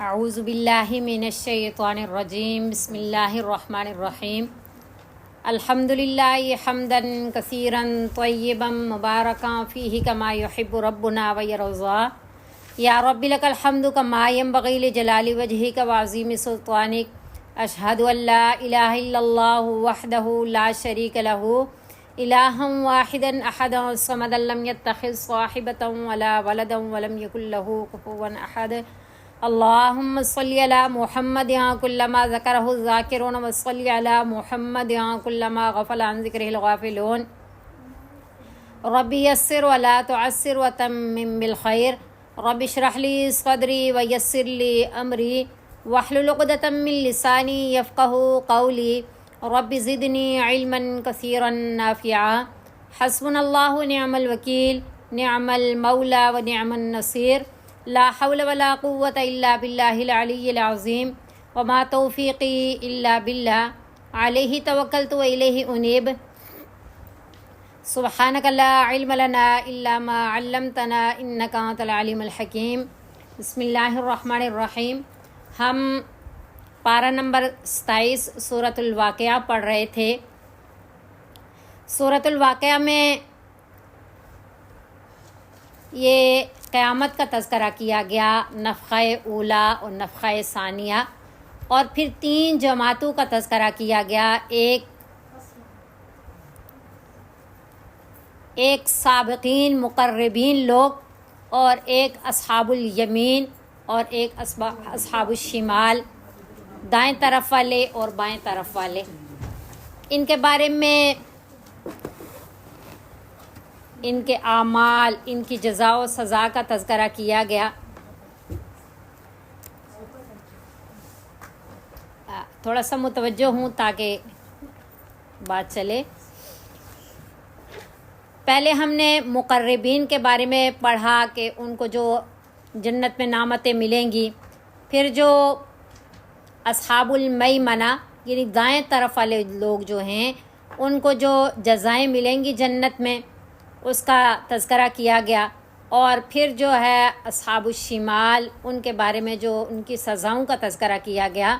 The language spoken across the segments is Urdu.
اعوذ باللہ من الشیطان الرجیم بسم اللہ الرحمن الرحیم الحمد للہ حمدا کثیرا طیبا مبارکا فیہ کما یحب ربنا ویرضا یا رب لک الحمد کما ینبغی لجلال وجہک وعظیم سلطانک اشہد ان لا الہ الا اللہ وحدہ لا شریک لہ الہا واحدا احدا صمدا لم یتخذ صاحبۃ ولا ولدا ولم یکن لہ کفوا احد اللہم صلی علی محمد کلما ذکرہ الذاکرون وصلی علی محمد کلما غفل عن ذکرہ الغافلون رب یسر ولا تعسر وتمم بالخیر رب اشرح لی صدری ویسر لی امری واحلل عقدۃ من لسانی یفقہوا قولی رب زدنی علما کثیرا نافعا حسبنا اللہ ونعم الوکیل نعم المولا ونعم النصیر لا حول ولا قوة الا باللہ العلی العظیم وما توفیقی الا باللہ علیہ توکلت والیہ انیب سبحانک لا علم لنا الا ما علمتنا انک انت العلیم الحکیم بسم اللہ الرحمن الرحیم۔ ہم پارہ نمبر 27 سورۃ الواقعہ پڑھ رہے تھے۔ سورۃ الواقعہ میں یہ قیامت کا تذکرہ کیا گیا، نفخہ اولا اور نفخہ ثانیہ، اور پھر 3 جماعتوں کا تذکرہ کیا گیا، ایک سابقین مقربین لوگ، اور ایک اصحاب الیمین اور ایک اصحاب الشمال، دائیں طرف والے اور بائیں طرف والے۔ ان کے بارے میں ان کے اعمال، ان کی جزا و سزا کا تذکرہ کیا گیا۔ تھوڑا سا متوجہ ہوں تاکہ بات چلے۔ پہلے ہم نے مقربین کے بارے میں پڑھا کہ ان کو جو جنت میں نعمتیں ملیں گی، پھر جو اصحاب المیمنہ یعنی دائیں طرف والے لوگ جو ہیں ان کو جو جزائیں ملیں گی جنت میں، اس کا تذکرہ کیا گیا، اور پھر جو ہے اصحاب الشمال ان کے بارے میں جو ان کی سزاؤں کا تذکرہ کیا گیا۔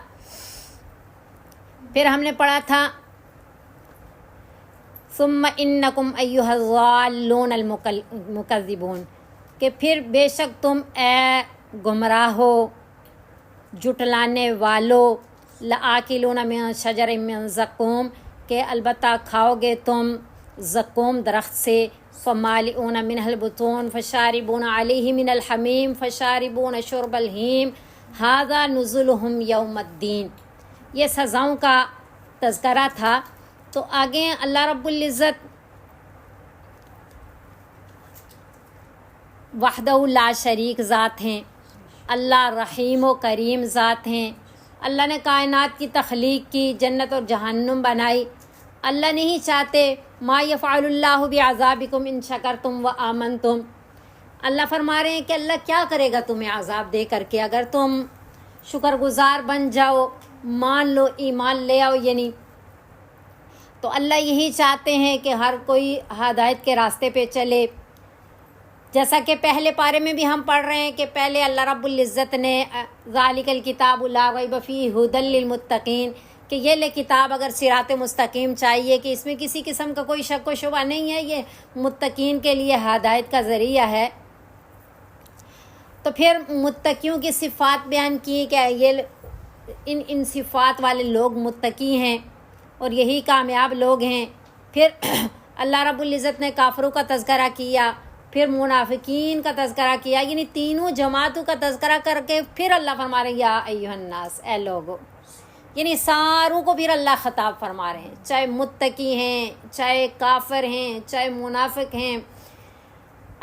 پھر ہم نے پڑھا تھا ثم انکم ایھا الضالون المکذبون، کہ پھر بے شک تم اے گمراہو جھٹلانے والو، لآکلون من شجر من زقوم، کہ البتہ کھاؤ گے تم زقوم درخت سے، فمالئون منہ البطون فشاربون علیہ من الحمیم فشاربون شرب الہیم ھذا نزلہم یوم الدین۔ یہ سزاؤں کا تذکرہ تھا۔ تو آگے اللہ رب العزت وحدہ لا شریک ذات ہیں، اللہ رحیم و کریم ذات ہیں۔ اللہ نے کائنات کی تخلیق کی، جنت اور جہنم بنائی۔ اللہ نہیں چاہتے ما یفعل اللہ بعذابکم ان شکرتم و آمنتم۔ اللہ فرما رہے ہیں کہ اللہ کیا کرے گا تمہیں عذاب دے کر کے اگر تم شکر گزار بن جاؤ، مان لو، ایمان لے آؤ۔ یعنی تو اللہ یہی چاہتے ہیں کہ ہر کوئی ہدایت کے راستے پہ چلے۔ جیسا کہ پہلے پارے میں بھی ہم پڑھ رہے ہیں کہ پہلے اللہ رب العزت نے ذالک الکتاب لا ریب فیہ ھدی للمتقین، کہ یہ لے کتاب اگر صراط مستقیم چاہیے، کہ اس میں کسی قسم کا کوئی شک و شبہ نہیں ہے، یہ متقین کے لیے ہدایت کا ذریعہ ہے۔ تو پھر متقیوں کی صفات بیان کی کہ یہ ان صفات والے لوگ متقی ہیں اور یہی کامیاب لوگ ہیں۔ پھر اللہ رب العزت نے کافروں کا تذکرہ کیا، پھر منافقین کا تذکرہ کیا، یعنی تینوں جماعتوں کا تذکرہ کر کے پھر اللہ فرما رہے ہیں یا ایھا الناس، اے لوگو، یعنی ساروں کو پھر اللہ خطاب فرما رہے ہیں، چاہے متقی ہیں، چاہے کافر ہیں، چاہے منافق ہیں،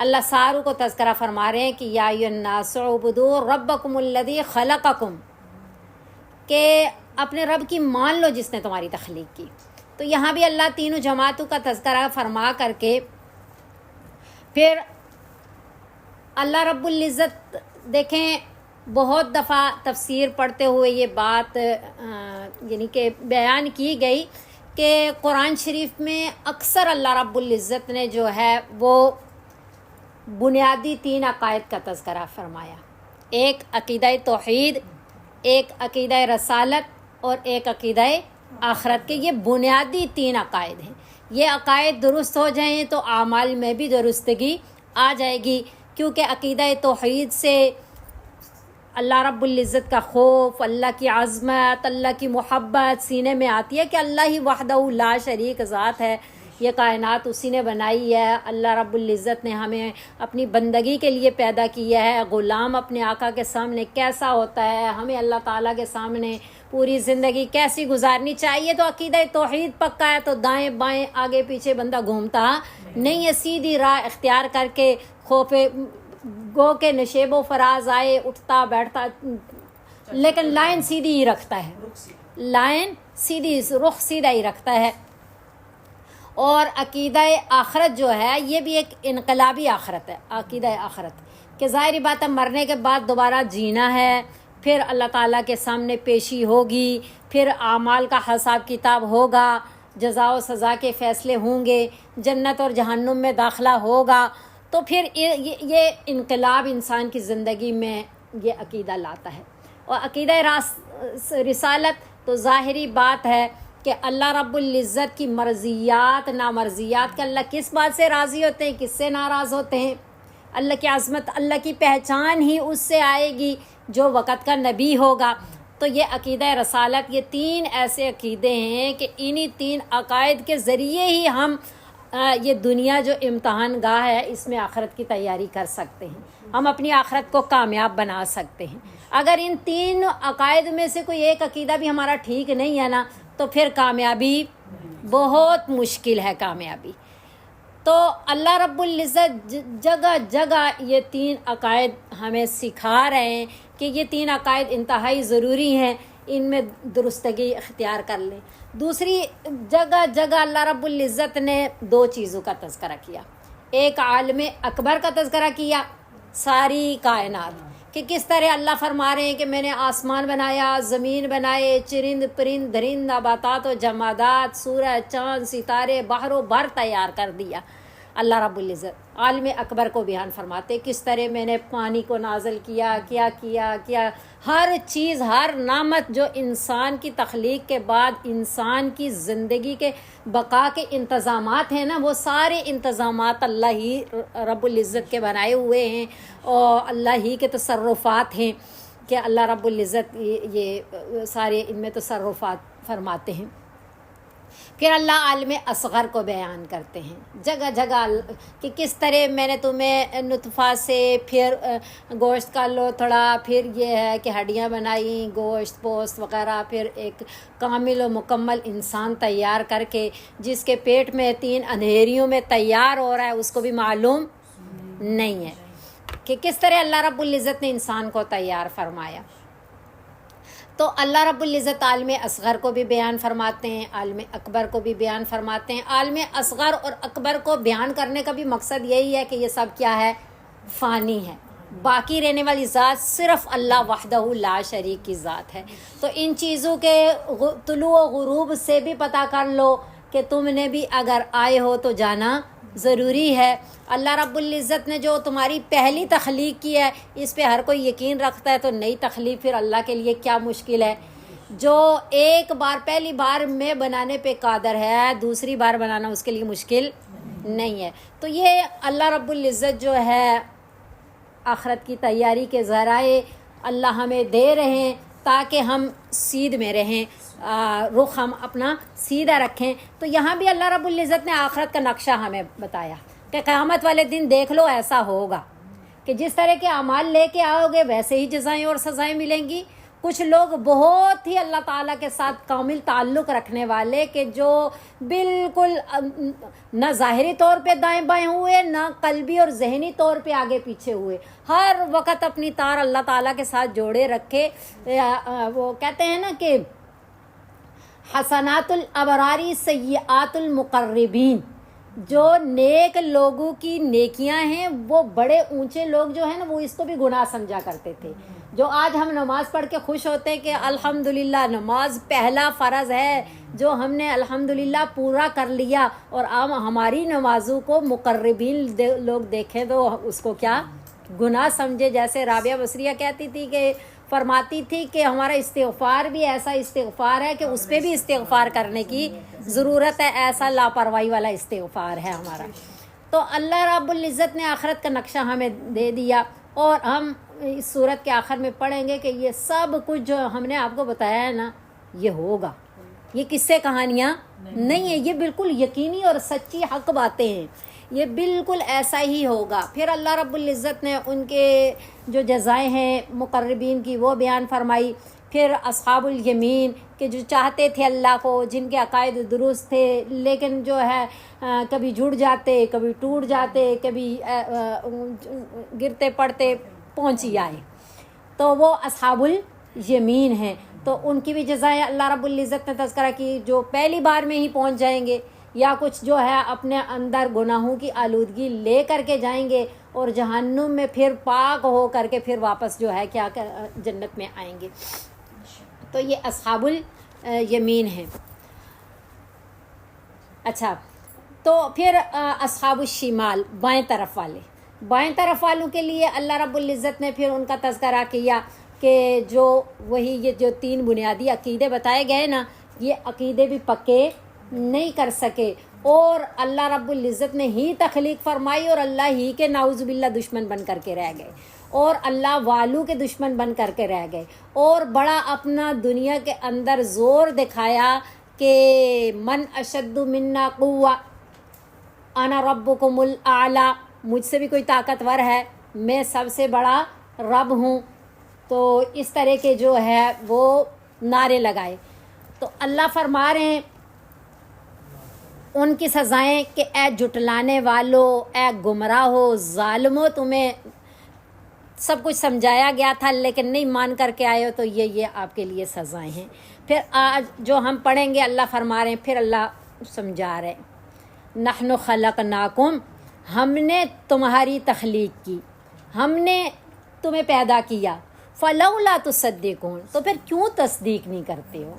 اللہ ساروں کو تذکرہ فرما رہے ہیں کہ یا ایھا الناس اعبدوا ربکم الذی خلقکم، کہ اپنے رب کی مان لو جس نے تمہاری تخلیق کی۔ تو یہاں بھی اللہ تینوں جماعتوں کا تذکرہ فرما کر کے پھر اللہ رب العزت دیکھیں بہت دفعہ تفسیر پڑھتے ہوئے یہ بات یعنی کہ بیان کی گئی کہ قرآن شریف میں اکثر اللہ رب العزت نے جو ہے وہ بنیادی 3 عقائد کا تذکرہ فرمایا۔ ایک عقیدہ توحید، ایک عقیدہ رسالت اور ایک عقیدہ آخرت کے. یہ بنیادی 3 عقائد ہیں. یہ عقائد درست ہو جائیں تو اعمال میں بھی درستگی آ جائے گی، کیونکہ عقیدہ توحید سے اللہ رب العزت کا خوف، اللہ کی عظمت، اللہ کی محبت سینے میں آتی ہے کہ اللہ ہی وحدہ لا شریک ذات ہے. یہ کائنات اسی نے بنائی ہے. اللہ رب العزت نے ہمیں اپنی بندگی کے لیے پیدا کیا ہے. غلام اپنے آقا کے سامنے کیسا ہوتا ہے، ہمیں اللہ تعالیٰ کے سامنے پوری زندگی کیسی گزارنی چاہیے. تو عقیدہ توحید پکا ہے تو دائیں بائیں آگے پیچھے بندہ گھومتا نہیں ہے. سیدھی راہ اختیار کر کے خوف گو کے نشیب و فراز آئے، اٹھتا بیٹھتا، لیکن لائن سیدھی ہی رکھتا ہے. لائن سیدھی، رخ سیدھا ہی رکھتا ہے. اور عقیدہ آخرت جو ہے یہ بھی ایک انقلابی آخرت ہے. عقیدہ آخرت کہ ظاہری بات ہے مرنے کے بعد دوبارہ جینا ہے، پھر اللہ تعالیٰ کے سامنے پیشی ہوگی، پھر اعمال کا حساب کتاب ہوگا، جزا و سزا کے فیصلے ہوں گے، جنت اور جہنم میں داخلہ ہوگا. تو پھر یہ انقلاب انسان کی زندگی میں یہ عقیدہ لاتا ہے. اور عقیدہ رسالت تو ظاہری بات ہے کہ اللہ رب العزت کی مرضیات نامرضیات، کہ اللہ کس بات سے راضی ہوتے ہیں، کس سے ناراض ہوتے ہیں. اللہ کی عظمت، اللہ کی پہچان ہی اس سے آئے گی جو وقت کا نبی ہوگا. تو یہ عقیدہ رسالت، یہ 3 ایسے عقیدے ہیں کہ انہی 3 عقائد کے ذریعے ہی ہم یہ دنیا جو امتحان گاہ ہے اس میں آخرت کی تیاری کر سکتے ہیں، ہم اپنی آخرت کو کامیاب بنا سکتے ہیں. اگر ان 3 عقائد میں سے کوئی ایک عقیدہ بھی ہمارا ٹھیک نہیں ہے نا تو پھر کامیابی بہت مشکل ہے. کامیابی تو اللہ رب العزت جگہ جگہ یہ 3 عقائد ہمیں سکھا رہے ہیں کہ یہ 3 عقائد انتہائی ضروری ہیں، ان میں درستگی اختیار کر لیں. دوسری جگہ جگہ اللہ رب العزت نے 2 چیزوں کا تذکرہ کیا. ایک عالم اکبر کا تذکرہ کیا، ساری کائنات، کہ کس طرح اللہ فرما رہے ہیں کہ میں نے آسمان بنایا، زمین بنائے، چرند پرند درند نباتات و جمادات، سورج چاند ستارے بحر و بر تیار کر دیا. اللہ رب العزت عالم اکبر کو بیان فرماتے کس طرح میں نے پانی کو نازل کیا، کیا ہر چیز، ہر نعمت جو انسان کی تخلیق کے بعد انسان کی زندگی کے بقا کے انتظامات ہیں نا، وہ سارے انتظامات اللہ ہی رب العزت کے بنائے ہوئے ہیں اور اللہ ہی کے تصرفات ہیں کہ اللہ رب العزت یہ سارے ان میں تصرفات فرماتے ہیں. پھر اللہ عالم اصغر کو بیان کرتے ہیں جگہ جگہ کہ کس طرح میں نے تمہیں نطفہ سے پھر گوشت کا لوتھڑا، پھر یہ ہے کہ ہڈیاں بنائی، گوشت پوست وغیرہ، پھر ایک کامل و مکمل انسان تیار کر کے جس کے پیٹ میں 3 اندھیریوں میں تیار ہو رہا ہے اس کو بھی معلوم نہیں ہے کہ کس طرح اللہ رب العزت نے انسان کو تیار فرمایا. تو اللہ رب العزت عالم اصغر کو بھی بیان فرماتے ہیں، عالم اکبر کو بھی بیان فرماتے ہیں. عالم اصغر اور اکبر کو بیان کرنے کا بھی مقصد یہی ہے کہ یہ سب کیا ہے، فانی ہے. باقی رہنے والی ذات صرف اللہ وحدہ لا شریک کی ذات ہے. تو ان چیزوں کے طلوع و غروب سے بھی پتہ کر لو کہ تم نے بھی اگر آئے ہو تو جانا ضروری ہے. اللہ رب العزت نے جو تمہاری پہلی تخلیق کی ہے اس پہ ہر کوئی یقین رکھتا ہے، تو نئی تخلیق پھر اللہ کے لیے کیا مشکل ہے. جو ایک بار پہلی بار میں بنانے پہ قادر ہے، دوسری بار بنانا اس کے لیے مشکل نہیں ہے. تو یہ اللہ رب العزت جو ہے آخرت کی تیاری کے ذرائع اللہ ہمیں دے رہے ہیں تاکہ ہم سیدھ میں رہیں، رخ ہم اپنا سیدھا رکھیں. تو یہاں بھی اللہ رب العزت نے آخرت کا نقشہ ہمیں بتایا کہ قیامت والے دن دیکھ لو ایسا ہوگا کہ جس طرح کے اعمال لے کے آؤ گے ویسے ہی جزائیں اور سزائیں ملیں گی. کچھ لوگ بہت ہی اللہ تعالیٰ کے ساتھ کامل تعلق رکھنے والے کہ جو بالکل نہ ظاہری طور پہ دائیں بائیں ہوئے، نہ قلبی اور ذہنی طور پہ آگے پیچھے ہوئے، ہر وقت اپنی تار اللہ تعالیٰ کے ساتھ جوڑے رکھے. وہ کہتے ہیں نا کہ حسنات الابراری سیئات المقربین، جو نیک لوگوں کی نیکیاں ہیں وہ بڑے اونچے لوگ جو ہیں نا وہ اس کو بھی گناہ سمجھا کرتے تھے. جو آج ہم نماز پڑھ کے خوش ہوتے ہیں کہ الحمدللہ نماز پہلا فرض ہے جو ہم نے الحمدللہ پورا کر لیا، اور ہماری نمازوں کو مقربین لوگ دیکھیں تو اس کو کیا گناہ سمجھے. جیسے رابعہ بصریہ کہتی تھی کہ فرماتی تھی کہ ہمارا استغفار بھی ایسا استغفار ہے کہ اس پہ بھی استغفار کرنے کی ضرورت ہے، ایسا لاپرواہی والا استغفار ہے ہمارا. تو اللہ رب العزت نے آخرت کا نقشہ ہمیں دے دیا، اور ہم اس صورت کے آخر میں پڑھیں گے کہ یہ سب کچھ جو ہم نے آپ کو بتایا ہے نا، یہ ہوگا. یہ قصے کہانیاں نہیں ہیں، یہ بالکل یقینی اور سچی حق باتیں ہیں. یہ بالکل ایسا ہی ہوگا. پھر اللہ رب العزت نے ان کے جو جزائیں ہیں مقربین کی وہ بیان فرمائی. پھر اصحاب الیمین کہ جو چاہتے تھے اللہ کو، جن کے عقائد درست تھے، لیکن جو ہے کبھی جڑ جاتے، کبھی ٹوٹ جاتے، کبھی گرتے پڑتے پہنچ ہی آئے، تو وہ اصحاب الیمین ہیں. تو ان کی بھی جزائیں اللہ رب العزت نے تذکرہ کی. جو پہلی بار میں ہی پہنچ جائیں گے، یا کچھ جو ہے اپنے اندر گناہوں کی آلودگی لے کر کے جائیں گے، اور جہنم میں پھر پاک ہو کر کے پھر واپس جو ہے کیا جنت میں آئیں گے. تو یہ اصحاب الیمین ہیں. اچھا، تو پھر اصحاب الشمال، بائیں طرف والے. بائیں طرف والوں کے لیے اللہ رب العزت نے پھر ان کا تذکرہ کیا کہ جو وہی یہ جو 3 بنیادی عقیدے بتائے گئے نا، یہ عقیدے بھی پکے نہیں کر سکے، اور اللہ رب العزت نے ہی تخلیق فرمائی، اور اللہ ہی کے نعوذ باللہ دشمن بن کر کے رہ گئے، اور اللہ والوں کے دشمن بن کر کے رہ گئے، اور بڑا اپنا دنیا کے اندر زور دکھایا کہ من اشد منا قوہ انا ربکم الاعلی، مجھ سے بھی کوئی طاقتور ہے، میں سب سے بڑا رب ہوں. تو اس طرح کے جو ہے وہ نعرے لگائے. تو اللہ فرما رہے ہیں ان کی سزائیں کہ اے جھٹلانے والو، اے گمراہو، ظالمو، تمہیں سب کچھ سمجھایا گیا تھا لیکن نہیں مان کر کے آئے ہو، تو یہ آپ کے لیے سزائیں ہیں. پھر آج جو ہم پڑھیں گے اللہ فرما رہے ہیں، پھر اللہ سمجھا رہے ہیں نحن خلقناکم، ہم نے تمہاری تخلیق کی، ہم نے تمہیں پیدا کیا، فلولا تصدقون، تو پھر کیوں تصدیق نہیں کرتے ہو؟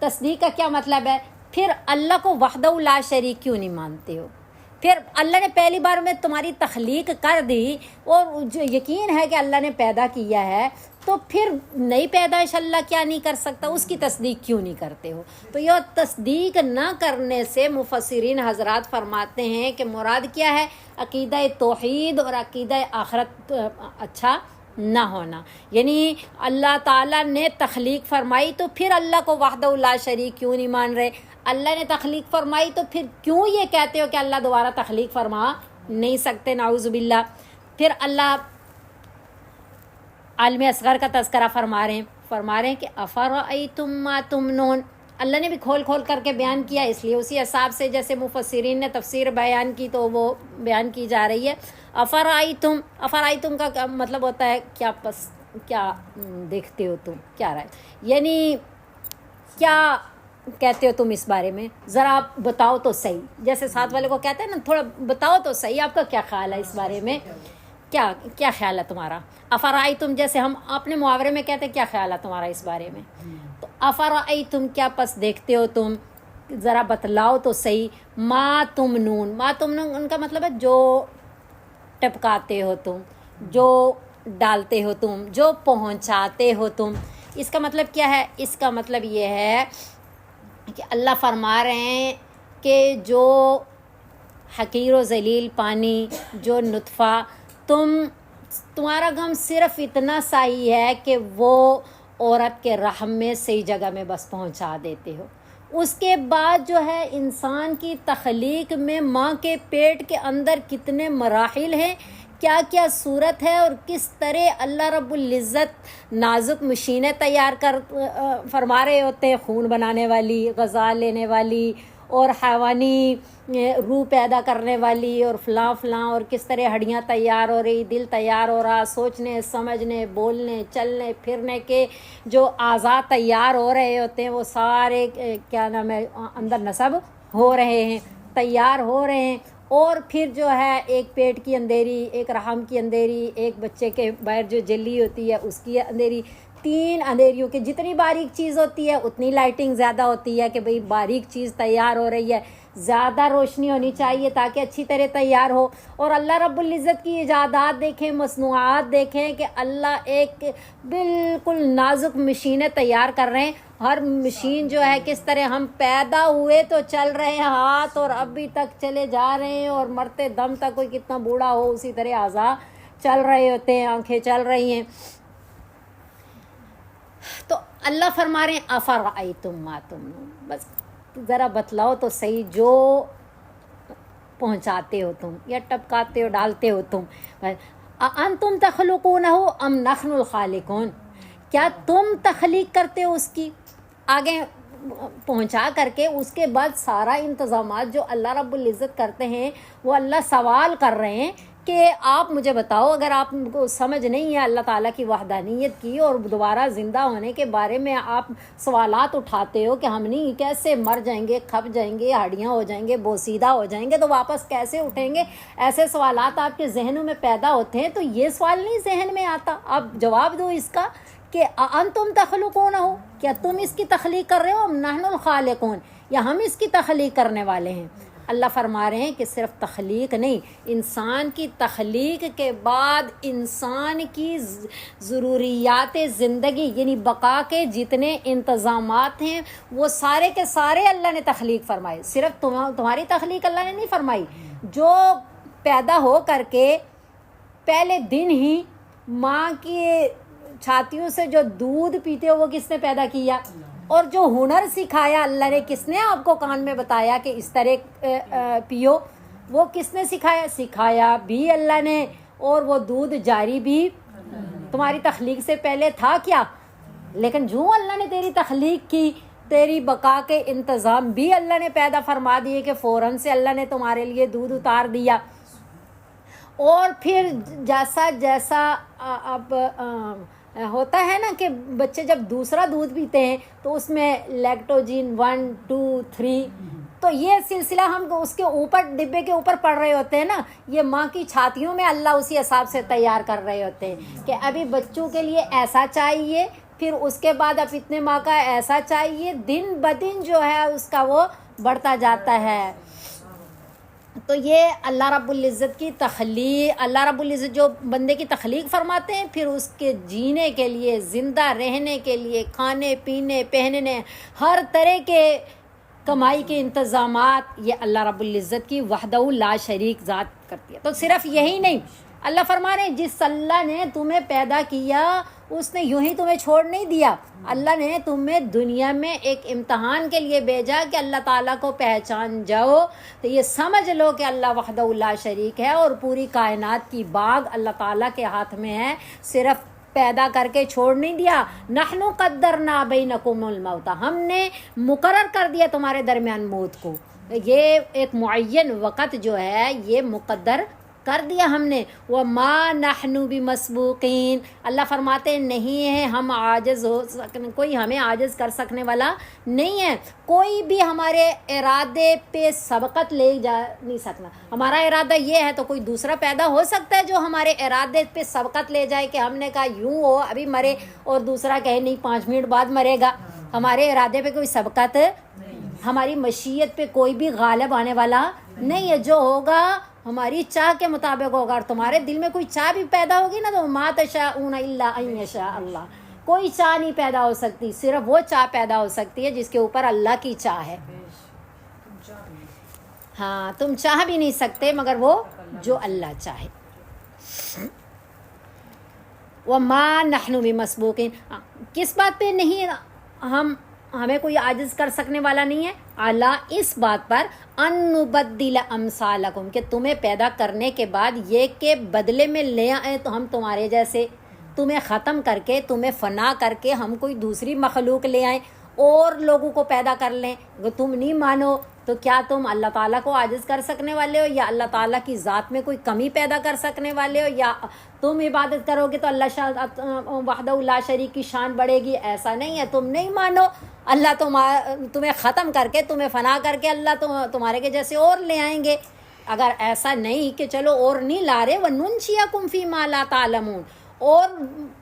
تصدیق کا کیا مطلب ہے؟ پھر اللہ کو وحدہ لا شریک کیوں نہیں مانتے ہو؟ پھر اللہ نے پہلی بار میں تمہاری تخلیق کر دی، اور جو یقین ہے کہ اللہ نے پیدا کیا ہے، تو پھر نئی پیدائش اللہ کیا نہیں کر سکتا، اس کی تصدیق کیوں نہیں کرتے ہو؟ تو یہ تصدیق نہ کرنے سے مفسرین حضرات فرماتے ہیں کہ مراد کیا ہے؟ عقیدہ توحید اور عقیدہ آخرت اچھا نہ ہونا. یعنی اللہ تعالیٰ نے تخلیق فرمائی، تو پھر اللہ کو وحدہ لا شریک کیوں نہیں مان رہے؟ اللہ نے تخلیق فرمائی، تو پھر کیوں یہ کہتے ہو کہ اللہ دوبارہ تخلیق فرما نہیں سکتے؟ نعوذ باللہ. پھر اللہ عالم اصغر کا تذکرہ فرما رہے ہیں کہ افرأیتم ما تمنون. اللہ نے بھی کھول کھول کر کے بیان کیا، اس لیے اسی حساب سے جیسے مفسرین نے تفسیر بیان کی تو وہ بیان کی جا رہی ہے. افرأیتم کا مطلب ہوتا ہے کیا دیکھتے ہو تم، کیا رائے، یعنی کیا کہتے ہو تم اس بارے میں، ذرا آپ بتاؤ تو صحیح. جیسے ساتھ والے کو کہتے ہیں نا، تھوڑا بتاؤ تو صحیح، آپ کا کیا خیال ہے اس بارے میں، کیا خیال ہے تمہارا؟ افرأیتم جیسے ہم اپنے محاورے میں کہتے ہیں کیا خیال ہے تمہارا اس بارے میں، تو افرأیتم کیا پس دیکھتے ہو تم، ذرا بتلاؤ تو صحیح، ما تمنون ان کا مطلب ہے جو ٹپکاتے ہو تم، جو ڈالتے ہو تم، جو پہنچاتے ہو تم. اس کا مطلب کیا ہے؟ اس کا مطلب یہ ہے کہ اللہ فرما رہے ہیں کہ جو حقیر و ذلیل پانی، جو نطفہ، تمہارا غم صرف اتنا سا ہی ہے کہ وہ عورت کے رحم میں صحیح جگہ میں بس پہنچا دیتے ہو. اس کے بعد جو ہے انسان کی تخلیق میں ماں کے پیٹ کے اندر کتنے مراحل ہیں، کیا کیا صورت ہے، اور کس طرح اللہ رب العزت نازک مشینیں تیار کر فرما رہے ہوتے ہیں، خون بنانے والی، غذا لینے والی، اور حیوانی روح پیدا کرنے والی، اور فلاں اور کس طرح ہڈیاں تیار ہو رہی، دل تیار ہو رہا، سوچنے سمجھنے بولنے چلنے پھرنے کے جو اعضاء تیار ہو رہے ہوتے ہیں، وہ سارے کیا نام ہے اندر نصب ہو رہے ہیں، تیار ہو رہے ہیں. اور پھر جو ہے ایک پیٹ کی اندھیری، ایک رحم کی اندھیری، ایک بچے کے باہر جو جلی ہوتی ہے اس کی اندھیری، 3 اندھیریوں کی جتنی باریک چیز ہوتی ہے اتنی لائٹنگ زیادہ ہوتی ہے کہ بھئی باریک چیز تیار ہو رہی ہے، زیادہ روشنی ہونی چاہیے تاکہ اچھی طرح تیار ہو. اور اللہ رب العزت کی ایجادات دیکھیں، مصنوعات دیکھیں کہ اللہ ایک بالکل نازک مشینیں تیار کر رہے ہیں. ہر مشین جو ہے کس طرح ہم پیدا ہوئے تو چل رہے ہیں ہاتھ اور ابھی تک چلے جا رہے ہیں، اور مرتے دم تک کوئی کتنا بوڑھا ہو اسی طرح اعضاء چل رہے ہوتے ہیں، آنکھیں چل رہی ہیں. تو اللہ فرما رہے ہیں افرأیتم ما تمنون، بس ذرا بتلاؤ تو صحیح جو پہنچاتے ہو تم یا ٹپکاتے ہو ڈالتے ہو تم. انتم تخلقونہ ام نحن الخالقون، کیا تم تخلیق کرتے ہو اس کی؟ آگے پہنچا کر کے اس کے بعد سارا انتظامات جو اللہ رب العزت کرتے ہیں وہ اللہ سوال کر رہے ہیں کہ آپ مجھے بتاؤ، اگر آپ کو سمجھ نہیں ہے اللہ تعالیٰ کی وحدانیت کی اور دوبارہ زندہ ہونے کے بارے میں آپ سوالات اٹھاتے ہو کہ ہم نہیں کیسے مر جائیں گے، کھپ جائیں گے، ہڈیاں ہو جائیں گے، بوسیدہ ہو جائیں گے تو واپس کیسے اٹھیں گے، ایسے سوالات آپ کے ذہنوں میں پیدا ہوتے ہیں. تو یہ سوال نہیں ذہن میں آتا، آپ جواب دو اس کا کہ انتم تخلقون ہو، کیا تم اس کی تخلیق کر رہے ہو، ام نحن الخالقون، یا ہم اس کی تخلیق کرنے والے ہیں. اللہ فرما رہے ہیں کہ صرف تخلیق نہیں، انسان کی تخلیق کے بعد انسان کی ضروریات زندگی یعنی بقا کے جتنے انتظامات ہیں وہ سارے کے سارے اللہ نے تخلیق فرمائے. صرف تمہاری تخلیق اللہ نے نہیں فرمائی. جو پیدا ہو کر کے پہلے دن ہی ماں کی چھاتیوں سے جو دودھ پیتے ہو وہ کس نے پیدا کیا، اور جو ہنر سکھایا اللہ نے، کس نے آپ کو کان میں بتایا کہ اس طرح پیو، وہ کس نے سکھایا بھی اللہ نے. اور وہ دودھ جاری بھی تمہاری تخلیق سے پہلے تھا کیا، لیکن جو اللہ نے تیری تخلیق کی، تیری بقا کے انتظام بھی اللہ نے پیدا فرما دیے کہ فوراً سے اللہ نے تمہارے لیے دودھ اتار دیا. اور پھر جیسا جیسا اب ہوتا ہے نا کہ بچے جب دوسرا دودھ پیتے ہیں تو اس میں لیکٹوجن 1 2 3، تو یہ سلسلہ ہم اس کے اوپر ڈبے کے اوپر پڑھ رہے ہوتے ہیں نا، یہ ماں کی چھاتیوں میں اللہ اسی حساب سے تیار کر رہے ہوتے ہیں کہ ابھی بچوں کے لیے ایسا چاہیے، پھر اس کے بعد اب اتنے ماہ کا ایسا چاہیے، دن بدن جو ہے اس کا وہ بڑھتا جاتا ہے. تو یہ اللہ رب العزت کی تخلیق، اللہ رب العزت جو بندے کی تخلیق فرماتے ہیں، پھر اس کے جینے کے لیے، زندہ رہنے کے لیے، کھانے پینے پہننے، ہر طرح کے کمائی کے انتظامات یہ اللہ رب العزت کی وحدہ لا شریک ذات کرتی ہے. تو صرف یہی نہیں، اللہ فرما رہے ہیں جس اللہ نے تمہیں پیدا کیا اس نے یوں ہی تمہیں چھوڑ نہیں دیا. اللہ نے تمہیں دنیا میں ایک امتحان کے لیے بھیجا کہ اللہ تعالیٰ کو پہچان جاؤ. تو یہ سمجھ لو کہ اللہ وحدہ لا شریک ہے اور پوری کائنات کی باغ اللہ تعالیٰ کے ہاتھ میں ہے، صرف پیدا کر کے چھوڑ نہیں دیا. نحن قدرنا بینکم الموت، ہم نے مقرر کر دیا تمہارے درمیان موت کو. یہ ایک معین وقت جو ہے یہ مقدر کر دیا ہم نے. وما نحن بمسبوقین، اللہ فرماتے ہیں نہیں ہے ہم عاجز ہو سکنے، کوئی ہمیں عاجز کر سکنے والا نہیں ہے. کوئی بھی ہمارے ارادے پہ سبقت لے جا نہیں سکنا. ہمارا ارادہ یہ ہے تو کوئی دوسرا پیدا ہو سکتا ہے جو ہمارے ارادے پہ سبقت لے جائے کہ ہم نے کہا یوں ہو ابھی مرے، اور دوسرا کہے نہیں 5 منٹ بعد مرے گا. ہمارے ارادے پہ کوئی سبقت، ہماری مشیت پہ کوئی بھی غالب آنے والا نہیں ہے. جو ہوگا ہماری چاہ کے مطابق ہوگا. اور تمہارے دل میں کوئی چاہ بھی پیدا ہوگی نا تو ما تشاءون الا ان یشاء اللہ، کوئی چاہ نہیں پیدا ہو سکتی، صرف وہ چاہ پیدا ہو سکتی ہے جس کے اوپر اللہ کی چاہ ہے. ہاں تم چاہ بھی نہیں سکتے مگر وہ جو اللہ چاہے. وما نحن بمسبوقین، کس بات پہ نہیں ہمیں کوئی عاجز کر سکنے والا نہیں ہے. اللہ اس بات پر ان نبدل امثالکم، کہ تمہیں پیدا کرنے کے بعد یہ کہ بدلے میں لے آئیں تو ہم تمہارے جیسے، تمہیں ختم کر کے، تمہیں فنا کر کے ہم کوئی دوسری مخلوق لے آئیں اور لوگوں کو پیدا کر لیں. اگر تم نہیں مانو تو کیا تم اللہ تعالیٰ کو عاجز کر سکنے والے ہو، یا اللہ تعالیٰ کی ذات میں کوئی کمی پیدا کر سکنے والے ہو، یا تم عبادت کرو گے تو اللہ وحدہ لا شریک کی شان بڑھے گی؟ ایسا نہیں ہے. تم نہیں مانو، اللہ تمہیں ختم کر کے، تمہیں فنا کر کے اللہ تمہارے کے جیسے اور لے آئیں گے. اگر ایسا نہیں کہ چلو اور نہیں لا رہے، وَنُنشِئَكُمْ فِي مَا لَا تَعْلَمُونَ، اور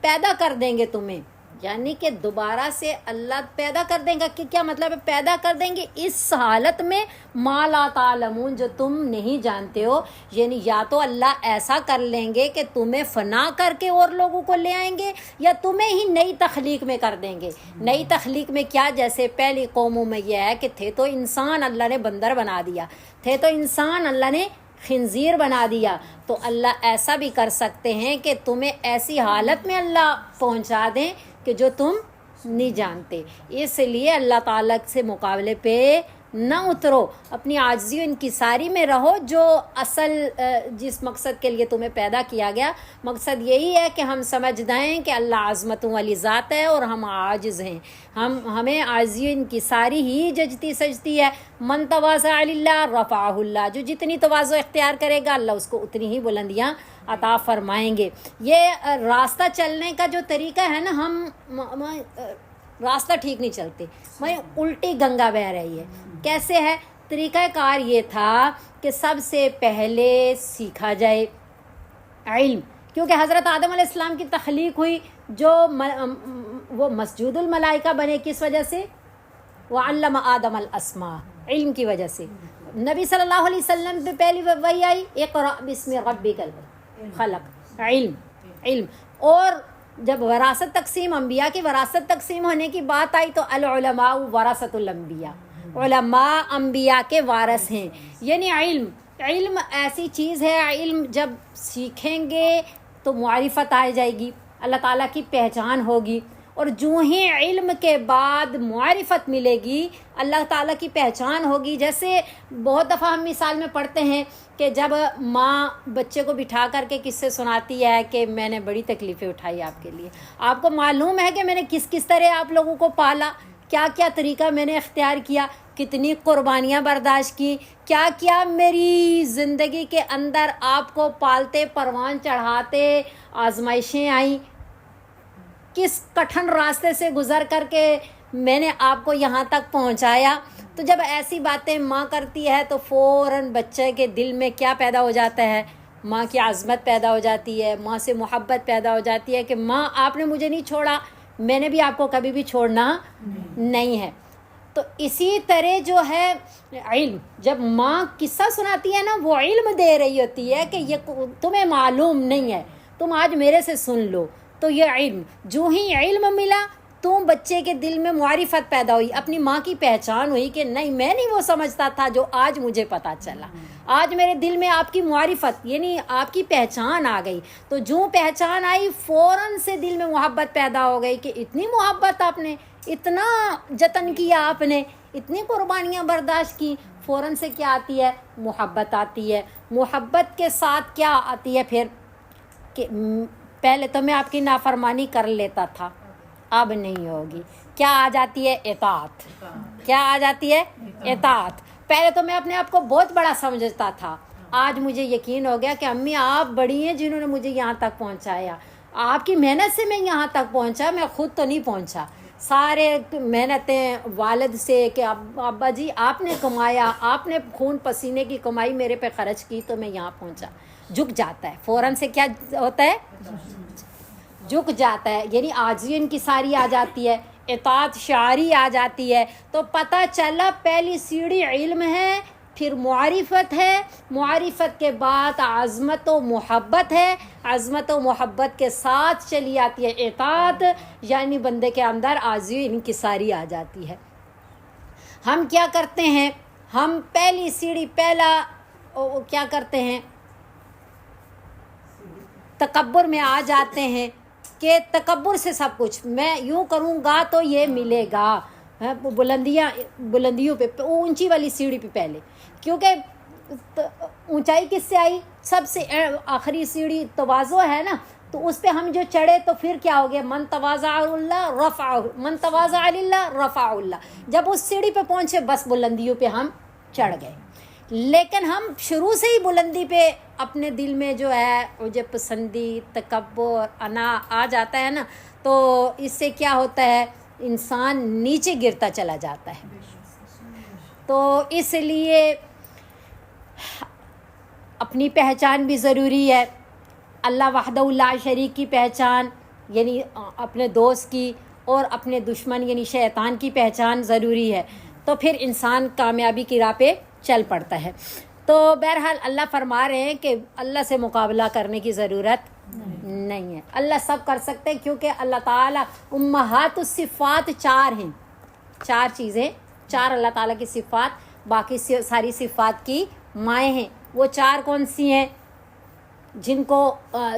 پیدا کر دیں گے تمہیں یعنی کہ دوبارہ سے اللہ پیدا کر دیں گا. کہ کیا مطلب ہے پیدا کر دیں گے اس حالت میں ما لا تعلمون جو تم نہیں جانتے ہو. یعنی یا تو اللہ ایسا کر لیں گے کہ تمہیں فنا کر کے اور لوگوں کو لے آئیں گے، یا تمہیں ہی نئی تخلیق میں کر دیں گے. نئی تخلیق میں کیا؟ جیسے پہلی قوموں میں یہ ہے کہ تھے تو انسان، اللہ نے بندر بنا دیا. تھے تو انسان، اللہ نے خنزیر بنا دیا. تو اللہ ایسا بھی کر سکتے ہیں کہ تمہیں ایسی حالت میں اللہ پہنچا دیں کہ جو تم نہیں جانتے. اس لیے اللہ تعالیٰ سے مقابلے پہ نہ اترو، اپنی عاجزی و انکساری میں رہو. جو اصل جس مقصد کے لیے تمہیں پیدا کیا گیا، مقصد یہی ہے کہ ہم سمجھ دیں کہ اللہ عظمتوں والی ذات ہے اور ہم عاجز ہیں. ہمیں عاجزی و انکساری ہی ججتی سجتی ہے. من تواضع للہ رفعہ اللہ، جو جتنی تواضع اختیار کرے گا اللہ اس کو اتنی ہی بلندیاں عطا فرمائیں گے. یہ راستہ چلنے کا جو طریقہ ہے نا، ہم راستہ ٹھیک نہیں چلتے، میں الٹی گنگا بہہ رہی ہے. کیسے ہے؟ طریقہ کار یہ تھا کہ سب سے پہلے سیکھا جائے علم، کیونکہ حضرت آدم علیہ السلام کی تخلیق ہوئی، جو وہ مسجود الملائکہ بنے کس وجہ سے؟ وعلم آدم الاسماء، علم کی وجہ سے. نبی صلی اللہ علیہ وسلم پہ پہلی وحی آئی اقرأ باسم ربک الخلق، علم. اور جب وراثت تقسیم، انبیاء کی وراثت تقسیم ہونے کی بات آئی تو العلماء ورثۃ الانبیاء، علماء انبیاء کے وارث ہیں. یعنی علم ایسی چیز ہے، علم جب سیکھیں گے تو معرفت آ جائے گی، اللہ تعالیٰ کی پہچان ہوگی. اور جو ہی علم کے بعد معرفت ملے گی، اللہ تعالیٰ کی پہچان ہوگی. جیسے بہت دفعہ ہم مثال میں پڑھتے ہیں کہ جب ماں بچے کو بٹھا کر کے قصے سناتی ہے کہ میں نے بڑی تکلیفیں اٹھائی آپ کے لیے، آپ کو معلوم ہے کہ میں نے کس طرح آپ لوگوں کو پالا، کیا کیا طریقہ میں نے اختیار کیا، کتنی قربانیاں برداشت کی، کیا کیا میری زندگی کے اندر آپ کو پالتے پروان چڑھاتے آزمائشیں آئیں، کس کٹھن راستے سے گزر کر کے میں نے آپ کو یہاں تک پہنچایا. تو جب ایسی باتیں ماں کرتی ہے تو فوراً بچے کے دل میں کیا پیدا ہو جاتا ہے؟ ماں کی عظمت پیدا ہو جاتی ہے، ماں سے محبت پیدا ہو جاتی ہے کہ ماں آپ نے مجھے نہیں چھوڑا، میں نے بھی آپ کو کبھی بھی چھوڑنا نہیں ہے. تو اسی طرح جو ہے علم، جب ماں قصہ سناتی ہے نا، وہ علم دے رہی ہوتی ہے کہ یہ تمہیں معلوم نہیں ہے، تم آج میرے سے سن لو. تو یہ علم، جو ہی علم ملا تو بچے کے دل میں معرفت پیدا ہوئی، اپنی ماں کی پہچان ہوئی کہ نہیں میں نہیں وہ سمجھتا تھا جو آج مجھے پتہ چلا. آج میرے دل میں آپ کی معرفت یعنی آپ کی پہچان آ گئی. تو جو پہچان آئی فوراً سے دل میں محبت پیدا ہو گئی کہ اتنی محبت آپ نے، اتنا جتن کیا آپ نے، اتنی قربانیاں برداشت کی. فوراً سے کیا آتی ہے؟ محبت آتی ہے. محبت کے ساتھ کیا آتی ہے پھر؟ کہ پہلے تو میں آپ کی نافرمانی کر لیتا تھا، اب نہیں ہوگی. کیا آ جاتی ہے؟ اطاعت. کیا آ جاتی ہے؟ اطاعت. پہلے تو میں اپنے آپ کو بہت بڑا سمجھتا تھا، آج مجھے یقین ہو گیا کہ امی آپ بڑی ہیں جنہوں نے مجھے یہاں تک پہنچایا. آپ کی محنت سے میں یہاں تک پہنچا، میں خود تو نہیں پہنچا. سارے محنتیں والد سے کہ ابا جی آپ نے کمایا، آپ نے خون پسینے کی کمائی میرے پہ خرچ کی تو میں یہاں پہنچا. جھک جاتا ہے فوراً سے. کیا ہوتا ہے؟ جھک جاتا ہے. یعنی عاجزی انکساری آ جاتی ہے، اطاعت شعاری آ جاتی ہے. تو پتہ چلا پہلی سیڑھی علم ہے، پھر معرفت ہے، معرفت کے بعد عظمت و محبت ہے، عظمت و محبت کے ساتھ چلی آتی ہے اطاعت، یعنی بندے کے اندر عاجزی انکساری آ جاتی ہے. ہم کیا کرتے ہیں؟ ہم پہلی سیڑھی، پہلا کیا کرتے ہیں؟ تکبر میں آ جاتے ہیں کہ تکبر سے سب کچھ میں یوں کروں گا تو یہ ملے گا. بلندیوں پہ، اونچی والی سیڑھی پہ پہلے، کیونکہ اونچائی کس سے آئی؟ سب سے آخری سیڑھی تواضع ہے نا، تو اس پہ ہم جو چڑھے تو پھر کیا ہو گیا؟ من تواضع اللہ رفعہ، من تواضع للہ رفعہ اللہ. جب اس سیڑھی پہ پہنچے بس بلندیوں پہ ہم چڑھ گئے. لیکن ہم شروع سے ہی بلندی پہ اپنے دل میں جو ہے عجب پسندی، تکبر، انا آ جاتا ہے نا، تو اس سے کیا ہوتا ہے؟ انسان نیچے گرتا چلا جاتا ہے. تو اس لیے اپنی پہچان بھی ضروری ہے. اللہ وحدہ لا شریک کی پہچان، یعنی اپنے دوست کی، اور اپنے دشمن یعنی شیطان کی پہچان ضروری ہے، تو پھر انسان کامیابی کی راہ پہ چل پڑتا ہے۔ تو بہرحال اللہ فرما رہے ہیں کہ اللہ سے مقابلہ کرنے کی ضرورت نہیں ہے، اللہ سب کر سکتے ہیں، کیونکہ اللہ تعالیٰ امہات الصفات 4 ہیں، 4 چیزیں، 4 اللہ تعالیٰ کی صفات، باقی ساری صفات کی مائیں ہیں۔ وہ 4 کون سی ہیں؟ جن کو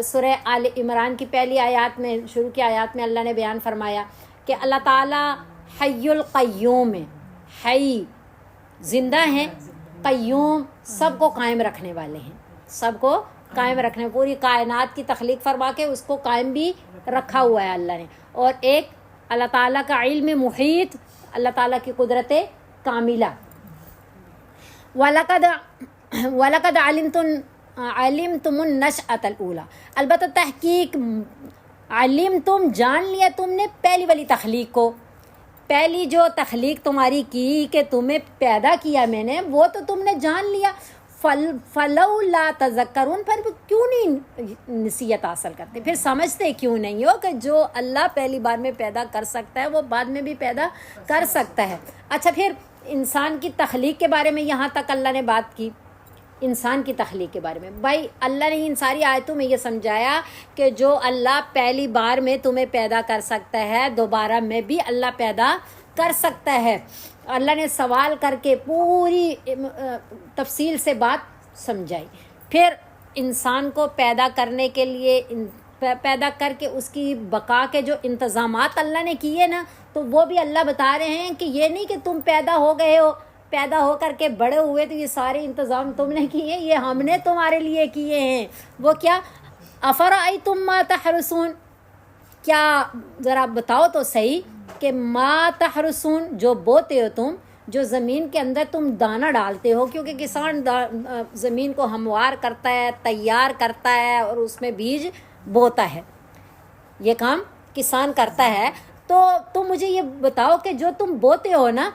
سورہ آل عمران کی پہلی آیات میں، شروع کی آیات میں اللہ نے بیان فرمایا کہ اللہ تعالیٰ حی القیوم ہے، حی زندہ ہیں، قیوم سب کو قائم رکھنے والے ہیں، سب کو قائم رکھنے، پوری کائنات کی تخلیق فرما کے اس کو قائم بھی رکھا ہوا ہے اللہ نے۔ اور ایک اللہ تعالیٰ کا علم محیط، اللہ تعالیٰ کی قدرت کاملہ۔ وَلَقَدْ عَلِمْتُمُ النَّشْأَةَ الْأُولَى، البتہ تحقیق علمتم جان لیا تم نے پہلی والی تخلیق کو، پہلی جو تخلیق تمہاری کی کہ تمہیں پیدا کیا میں نے، وہ تو تم نے جان لیا۔ فَلَوْلَا تَذَكَّرُونَ، پھر کیوں نہیں نصیحت حاصل کرتے، پھر سمجھتے کیوں نہیں ہو کہ جو اللہ پہلی بار میں پیدا کر سکتا ہے وہ بعد میں بھی پیدا کر سکتا ہے۔ اچھا، پھر انسان کی تخلیق کے بارے میں یہاں تک اللہ نے بات کی، انسان کی تخلیق کے بارے میں بھائی اللہ نے ان ساری آیتوں میں یہ سمجھایا کہ جو اللہ پہلی بار میں تمہیں پیدا کر سکتا ہے دوبارہ میں بھی اللہ پیدا کر سکتا ہے۔ اللہ نے سوال کر کے پوری تفصیل سے بات سمجھائی۔ پھر انسان کو پیدا کرنے کے لیے، پیدا کر کے اس کی بقا کے جو انتظامات اللہ نے کیے نا، تو وہ بھی اللہ بتا رہے ہیں کہ یہ نہیں کہ تم پیدا ہو گئے ہو، پیدا ہو کر کے بڑے ہوئے تو یہ سارے انتظام تم نے کیے، یہ ہم نے تمہارے لیے کیے ہیں۔ وہ کیا؟ افرأیتم ما تحرثون، کیا ذرا بتاؤ تو صحیح کہ ما تحرثون، جو بوتے ہو تم، جو زمین کے اندر تم دانہ ڈالتے ہو، کیونکہ کسان زمین کو ہموار کرتا ہے، تیار کرتا ہے اور اس میں بیج بوتا ہے، یہ کام کسان کرتا ہے۔ تو تم مجھے یہ بتاؤ کہ جو تم بوتے ہو نا،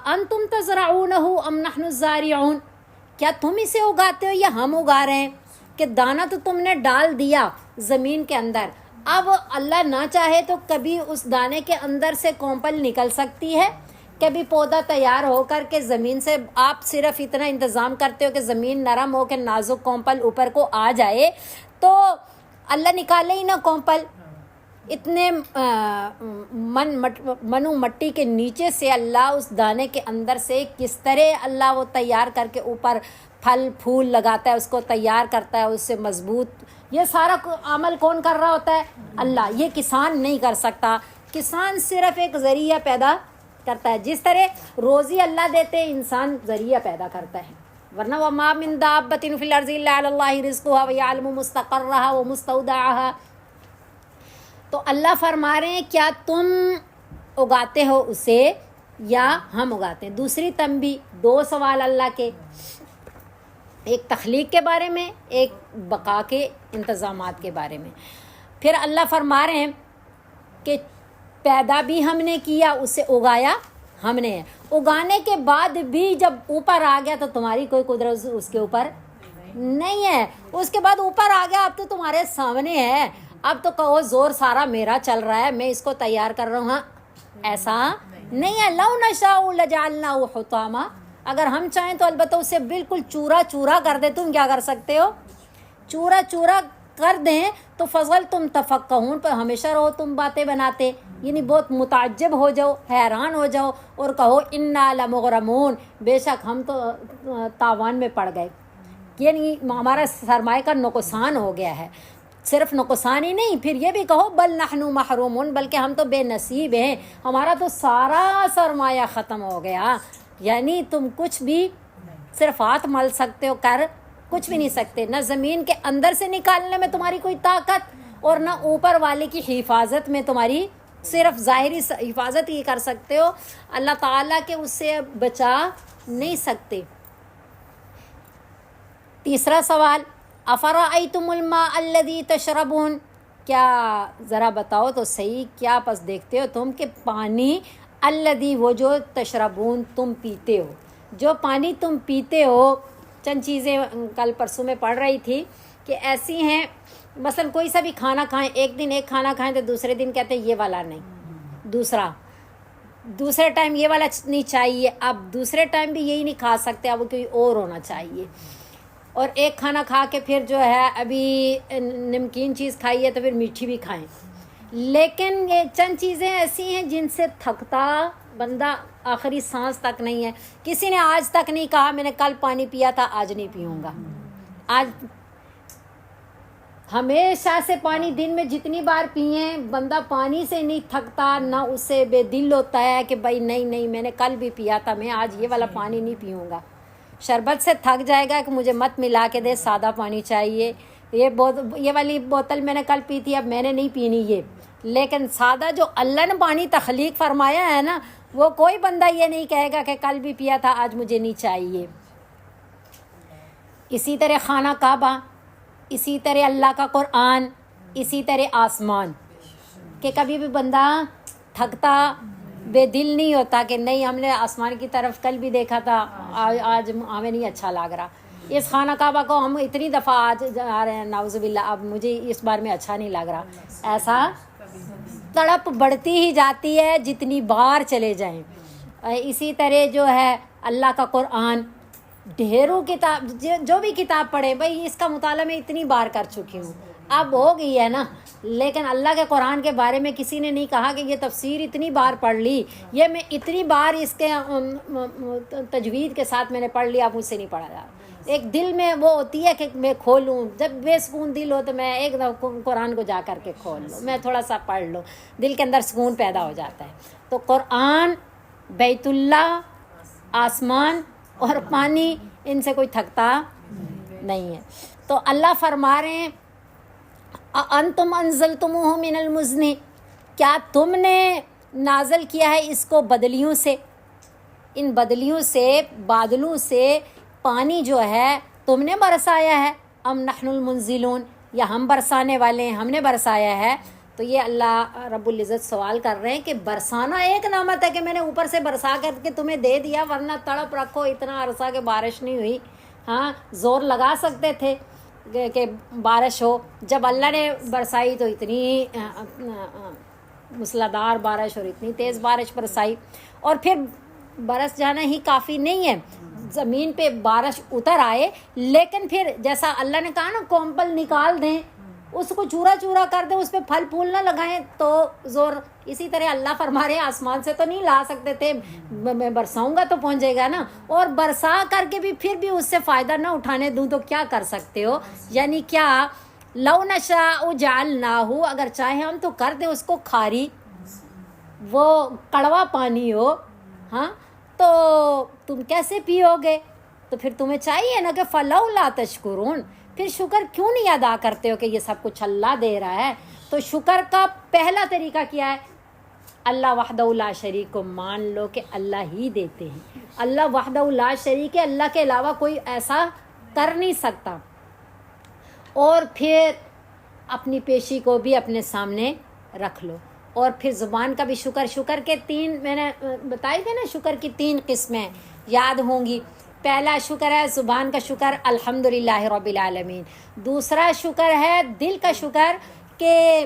انتم تزرعونہ ام نحن الزارعون، کیا تم اسے اگاتے ہو یا ہم اگا رہے ہیں؟ کہ دانہ تو تم نے ڈال دیا زمین کے اندر، اب اللہ نہ چاہے تو کبھی اس دانے کے اندر سے کونپل نکل سکتی ہے، کبھی پودا تیار ہو کر کے زمین سے آپ صرف اتنا انتظام کرتے ہو کہ زمین نرم ہو کے نازک کونپل اوپر کو آ جائے، تو اللہ نکالے ہی نہ کونپل، اتنے منو مٹی کے نیچے سے اللہ اس دانے کے اندر سے کس طرح اللہ وہ تیار کر کے اوپر پھل پھول لگاتا ہے، اس کو تیار کرتا ہے، اس سے مضبوط، یہ سارا عمل کون کر رہا ہوتا ہے؟ اللہ۔ یہ کسان نہیں کر سکتا، کسان صرف ایک ذریعہ پیدا کرتا ہے، جس طرح روزی اللہ دیتے انسان ذریعہ پیدا کرتا ہے، ورنہ وَمَا مِن دَابَّةٍ فِي الْأَرْضِ إِلَّا عَلَى اللَّهِ رِزْقُهَا وَيَعْلَمُ مُسْتَقَرَّهَا وَمُسْتَوْدَعَهَا۔ تو اللہ فرما رہے ہیں کیا تم اگاتے ہو اسے یا ہم اگاتے ہیں؟ دوسری تنبیہ، 2 سوال اللہ کے، ایک تخلیق کے بارے میں، ایک بقا کے انتظامات کے بارے میں۔ پھر اللہ فرما رہے ہیں کہ پیدا بھی ہم نے کیا، اسے اگایا ہم نے، اگانے کے بعد بھی جب اوپر آ گیا تو تمہاری کوئی قدرت اس کے اوپر نہیں ہے، اس کے بعد اوپر آ گیا اب تو تمہارے سامنے ہے، اب تو کہو زور سارا میرا چل رہا ہے، میں اس کو تیار کر رہا ہوں، ہاں ایسا نہیں ہے۔ لو نشاء لجعلناه حطاما، اگر ہم چاہیں تو البتہ اسے بالکل چورا چورا کر دیں، تم کیا کر سکتے ہو؟ چورا چورا کر دیں تو فضل تم تفقہون، پر ہمیشہ رہو تم باتیں بناتے، یعنی بہت متعجب ہو جاؤ، حیران ہو جاؤ اور کہو انا لمغرمون، بے شک ہم تو تاوان میں پڑ گئے، یعنی ہمارا سرمایہ کا نقصان ہو گیا ہے۔ صرف نقصان ہی نہیں، پھر یہ بھی کہو بل نحن محرومون، بلکہ ہم تو بے نصیب ہیں، ہمارا تو سارا سرمایہ ختم ہو گیا، یعنی تم کچھ بھی صرف ہاتھ مل سکتے ہو، کر کچھ بھی نہیں سکتے، نہ زمین کے اندر سے نکالنے میں تمہاری کوئی طاقت اور نہ اوپر والے کی حفاظت میں تمہاری، صرف ظاہری حفاظت ہی کر سکتے ہو، اللہ تعالیٰ کے اس سے بچا نہیں سکتے۔ تیسرا سوال، افرأیتم الماء الذی تشربون، کیا ذرا بتاؤ تو صحیح، کیا پس دیکھتے ہو تم کہ پانی، الذی وہ جو، تشربون تم پیتے ہو، جو پانی تم پیتے ہو، چند چیزیں کل پرسوں میں پڑھ رہی تھی کہ ایسی ہیں، مثلا کوئی سا بھی کھانا کھائیں، ایک دن ایک کھانا کھائیں تو دوسرے دن کہتے ہیں یہ والا نہیں، دوسرے ٹائم یہ والا نہیں چاہیے، اب دوسرے ٹائم بھی یہی نہیں کھا سکتے، اب کوئی اور ہونا چاہیے۔ اور ایک کھانا کھا کے پھر جو ہے ابھی نمکین چیز کھائیے تو پھر میٹھی بھی کھائیں، لیکن یہ چند چیزیں ایسی ہیں جن سے تھکتا بندہ آخری سانس تک نہیں ہے۔ کسی نے آج تک نہیں کہا میں نے کل پانی پیا تھا آج نہیں پیوں گا، آج ہمیشہ سے پانی دن میں جتنی بار پئیں بندہ پانی سے نہیں تھکتا، نہ اسے بے دل ہوتا ہے کہ بھائی نہیں میں نے کل بھی پیا تھا، میں آج یہ والا پانی نہیں پیوں گا۔ شربت سے تھک جائے گا کہ مجھے مت ملا کے دے، سادہ پانی چاہیے، یہ والی بوتل میں نے کل پی تھی اب میں نے نہیں پینی یہ، لیکن سادہ جو اللہ نے پانی تخلیق فرمایا ہے نا، وہ کوئی بندہ یہ نہیں کہے گا کہ کل بھی پیا تھا آج مجھے نہیں چاہیے۔ اسی طرح خانہ کعبہ، اسی طرح اللہ کا قرآن، اسی طرح آسمان، کہ کبھی بھی بندہ تھکتا بے دل نہیں ہوتا کہ نہیں ہم نے آسمان کی طرف کل بھی دیکھا تھا آج ہمیں نہیں اچھا لگ رہا، اس خانہ کعبہ کو ہم اتنی دفعہ آج جا رہے ہیں نعوذ باللہ اب مجھے اس بار میں اچھا نہیں لگ رہا، ایسا تڑپ بڑھتی ہی جاتی ہے جتنی بار چلے جائیں۔ اسی طرح جو ہے اللہ کا قرآن، ڈھیروں کتاب جو بھی کتاب پڑھے بھائی اس کا مطالعہ میں اتنی بار کر چکی ہوں اب ہو گئی ہے نا، لیکن اللہ کے قرآن کے بارے میں کسی نے نہیں کہا کہ یہ تفسیر اتنی بار پڑھ لی، یہ میں اتنی بار اس کے تجوید کے ساتھ میں نے پڑھ لیا، اب مجھ سے نہیں پڑھا جا۔ ایک دل میں وہ ہوتی ہے کہ میں کھولوں، جب بے سکون دل ہو تو میں ایک دفعہ قرآن کو جا کر کے کھول لوں، میں تھوڑا سا پڑھ لوں، دل کے اندر سکون پیدا ہو جاتا ہے۔ تو قرآن، بیت اللہ، آسمان اور پانی، ان سے کوئی تھکتا نہیں ہے۔ تو اللہ فرما رہے ہیں انتم انزلتموہ من المزن، کیا تم نے نازل کیا ہے اس کو بدلیوں سے، ان بدلیوں سے بادلوں سے پانی جو ہے تم نے برسایا ہے، ام نحن المنزلون، یا ہم برسانے والے ہیں، ہم نے برسایا ہے۔ تو یہ اللہ رب العزت سوال کر رہے ہیں کہ برسانا ایک نعمت ہے کہ میں نے اوپر سے برسا کر کے تمہیں دے دیا، ورنہ تڑپ رکھو اتنا عرصہ کہ بارش نہیں ہوئی، ہاں زور لگا سکتے تھے کہ بارش ہو، جب اللہ نے برسائی تو اتنی موسلادھار بارش اور اتنی تیز بارش برسائی۔ اور پھر برس جانا ہی کافی نہیں ہے، زمین پہ بارش اتر آئے، لیکن پھر جیسا اللہ نے کہا نا کومپل نکال دیں، اس کو چورا چورا کر دیں، اس پہ پھل پھول نہ لگائیں تو زور، اسی طرح اللہ فرما رہے ہیں آسمان سے تو نہیں لا سکتے تھے، میں برساؤں گا تو پہنچے گا نا، اور برسا کر کے بھی پھر بھی اس سے فائدہ نہ اٹھانے دوں تو کیا کر سکتے ہو؟ یعنی کیا لو نشاء جعلناہ، اگر چاہیں ہم تو کر دیں اس کو کھاری، وہ کڑوا پانی ہو، ہاں تو تم کیسے پیو گے؟ تو پھر تمہیں چاہیے نا کہ فلولا تشکرون، پھر شکر کیوں نہیں ادا کرتے ہو کہ یہ سب کچھ اللہ دے رہا ہے؟ تو شکر کا پہلا طریقہ کیا ہے؟ اللہ وحدہ لا شریک کو مان لو کہ اللہ ہی دیتے ہیں، اللہ وحدہ لا شریک ہے، اللہ کے علاوہ کوئی ایسا کر نہیں سکتا۔ اور پھر اپنی پیشی کو بھی اپنے سامنے رکھ لو، اور پھر زبان کا بھی شکر کے تین میں نے بتائی تھے نا، شکر کی تین قسمیں یاد ہوں گی۔ پہلا شکر ہے زبان کا شکر، الحمدللہ رب العالمین۔ دوسرا شکر ہے دل کا شکر، کہ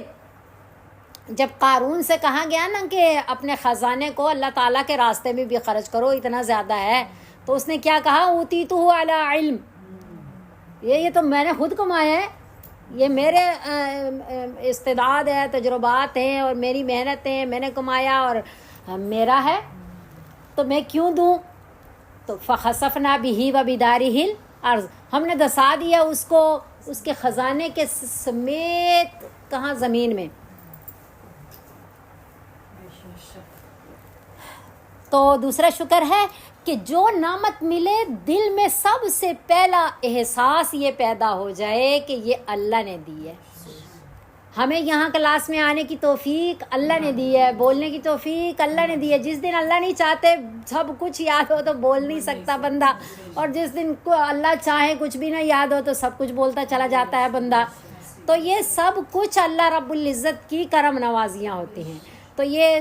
جب قارون سے کہا گیا نا کہ اپنے خزانے کو اللہ تعالیٰ کے راستے میں بھی خرچ کرو، اتنا زیادہ ہے، تو اس نے کیا کہا؟ اوتیتہ علی علم، یہ تو میں نے خود کمایا ہے، یہ میرے استعداد ہے، تجربات ہیں اور میری محنت ہے، میں نے کمایا اور میرا ہے، تو میں کیوں دوں؟ تو فخسفنا بہ وبدارہ الارض، ہم نے دسا دیا اس کو اس کے خزانے کے سمیت، کہاں؟ زمین میں۔ تو دوسرا شکر ہے کہ جو نعمت ملے دل میں سب سے پہلا احساس یہ پیدا ہو جائے کہ یہ اللہ نے دی ہے، ہمیں یہاں کلاس میں آنے کی توفیق اللہ نے دی ہے، بولنے کی توفیق اللہ نے دی ہے۔ جس دن اللہ نہیں چاہتے سب کچھ یاد ہو تو بول نہیں سکتا بندہ، اور جس دن کو اللہ چاہے کچھ بھی نہ یاد ہو تو سب کچھ بولتا چلا جاتا ہے بندہ۔ تو یہ سب کچھ اللہ رب العزت کی کرم نوازیاں ہوتی ہیں۔ تو یہ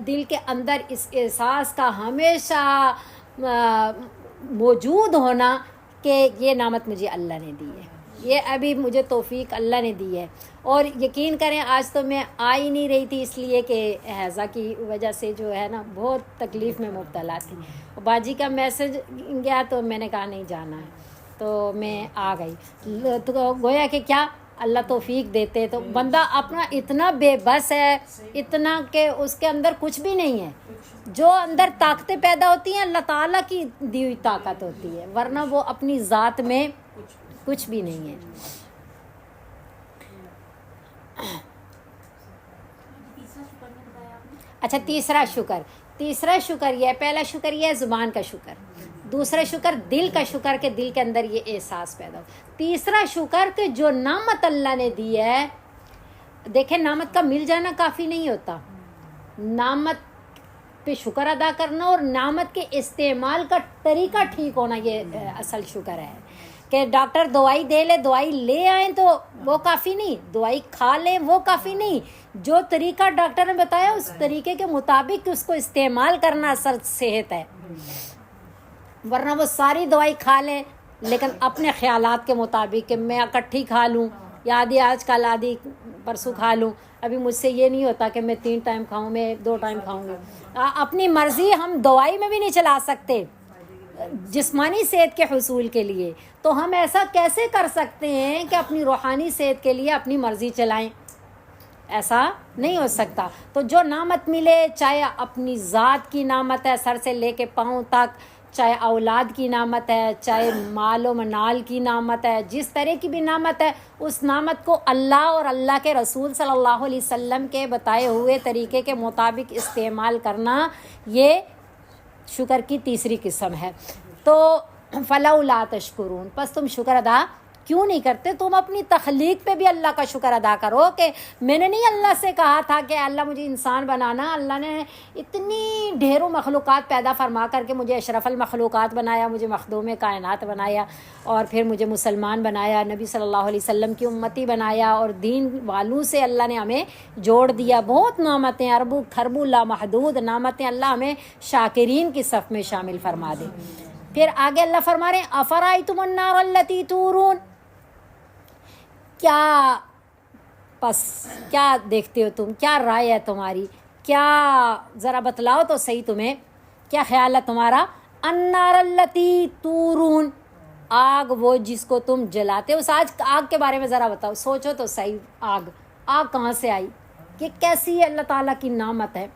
دل کے اندر اس احساس کا ہمیشہ موجود ہونا کہ یہ نعمت مجھے اللہ نے دی ہے۔ یہ ابھی مجھے توفیق اللہ نے دی ہے. اور یقین کریں آج تو میں آ ہی نہیں رہی تھی، اس لیے کہ حیضہ کی وجہ سے جو ہے نا بہت تکلیف میں مبتلا تھی. باجی کا میسج گیا تو میں نے کہا نہیں جانا ہے، تو میں آ گئی. تو گویا کہ کیا اللہ توفیق دیتے تو بندہ اپنا اتنا بے بس ہے، اتنا کہ اس کے اندر کچھ بھی نہیں ہے. جو اندر طاقتیں پیدا ہوتی ہیں اللہ تعالیٰ کی دی ہوئی طاقت ہوتی ہے، ورنہ وہ اپنی ذات میں کچھ بھی نہیں ہے. اچھا تیسرا شکر یہ ہے. پہلا شکر یہ ہے زبان کا شکر، دوسرا شکر دل کا شکر کہ دل کے اندر یہ احساس پیدا ہو. تیسرا شکر کہ جو نعمت اللہ نے دی ہے، دیکھیں نعمت کا مل جانا کافی نہیں ہوتا، نعمت پہ شکر ادا کرنا اور نعمت کے استعمال کا طریقہ ٹھیک ہونا یہ اصل شکر ہے. کہ ڈاکٹر دوائی دے لے، دوائی لے آئیں تو وہ کافی نہیں، دوائی کھا لیں وہ کافی نہیں، جو طریقہ ڈاکٹر نے بتایا اس طریقے کے مطابق اس کو استعمال کرنا اصل صحت ہے. ورنہ وہ ساری دوائی کھا لیں لیکن اپنے خیالات کے مطابق کہ میں اکٹھی کھا لوں یا آدھی آج کل آدھی پرسوں کھا لوں. ابھی مجھ سے یہ نہیں ہوتا کہ میں 3 ٹائم کھاؤں، میں 2 ٹائم کھاؤں گی. اپنی مرضی ہم دوائی میں بھی نہیں چلا سکتے جسمانی صحت کے حصول کے لیے، تو ہم ایسا کیسے کر سکتے ہیں کہ اپنی روحانی صحت کے لیے اپنی مرضی چلائیں؟ ایسا نہیں ہو سکتا. تو جو نعمت ملے، چاہے اپنی ذات کی نعمت ہے سر سے لے کے پاؤں تک، چاہے اولاد کی نعمت ہے، چاہے مال و منال کی نعمت ہے، جس طرح کی بھی نعمت ہے، اس نعمت کو اللہ اور اللہ کے رسول صلی اللہ علیہ وسلم کے بتائے ہوئے طریقے کے مطابق استعمال کرنا، یہ شکر کی تیسری قسم ہے. تو فلولا تشکرون، پس تم شکر ادا کیوں نہیں کرتے؟ تم اپنی تخلیق پہ بھی اللہ کا شکر ادا کرو کہ میں نے نہیں اللہ سے کہا تھا کہ اللہ مجھے انسان بنانا، اللہ نے اتنی ڈھیروں مخلوقات پیدا فرما کر کے مجھے اشرف المخلوقات بنایا، مجھے مخدوم کائنات بنایا، اور پھر مجھے مسلمان بنایا، نبی صلی اللہ علیہ وسلم کی امتی بنایا، اور دین والوں سے اللہ نے ہمیں جوڑ دیا. بہت نعمتیں، اربو خربو لامحدود نعمتیں، اللہ ہمیں شاکرین کی صف میں شامل فرما دے. پھر آگے اللہ فرما رہے ہیں افرائیتم النار التی تورون، کیا دیکھتے ہو تم، کیا رائے ہے تمہاری، کیا ذرا بتلاؤ تو صحیح تمہیں کیا خیال ہے تمہارا. النار التی تورون، آگ وہ جس کو تم جلاتے ہو. اس آگ کے بارے میں ذرا بتاؤ، سوچو تو صحیح. آگ کہاں سے آئی، کہ کیسی اللہ تعالیٰ کی نعمت ہے.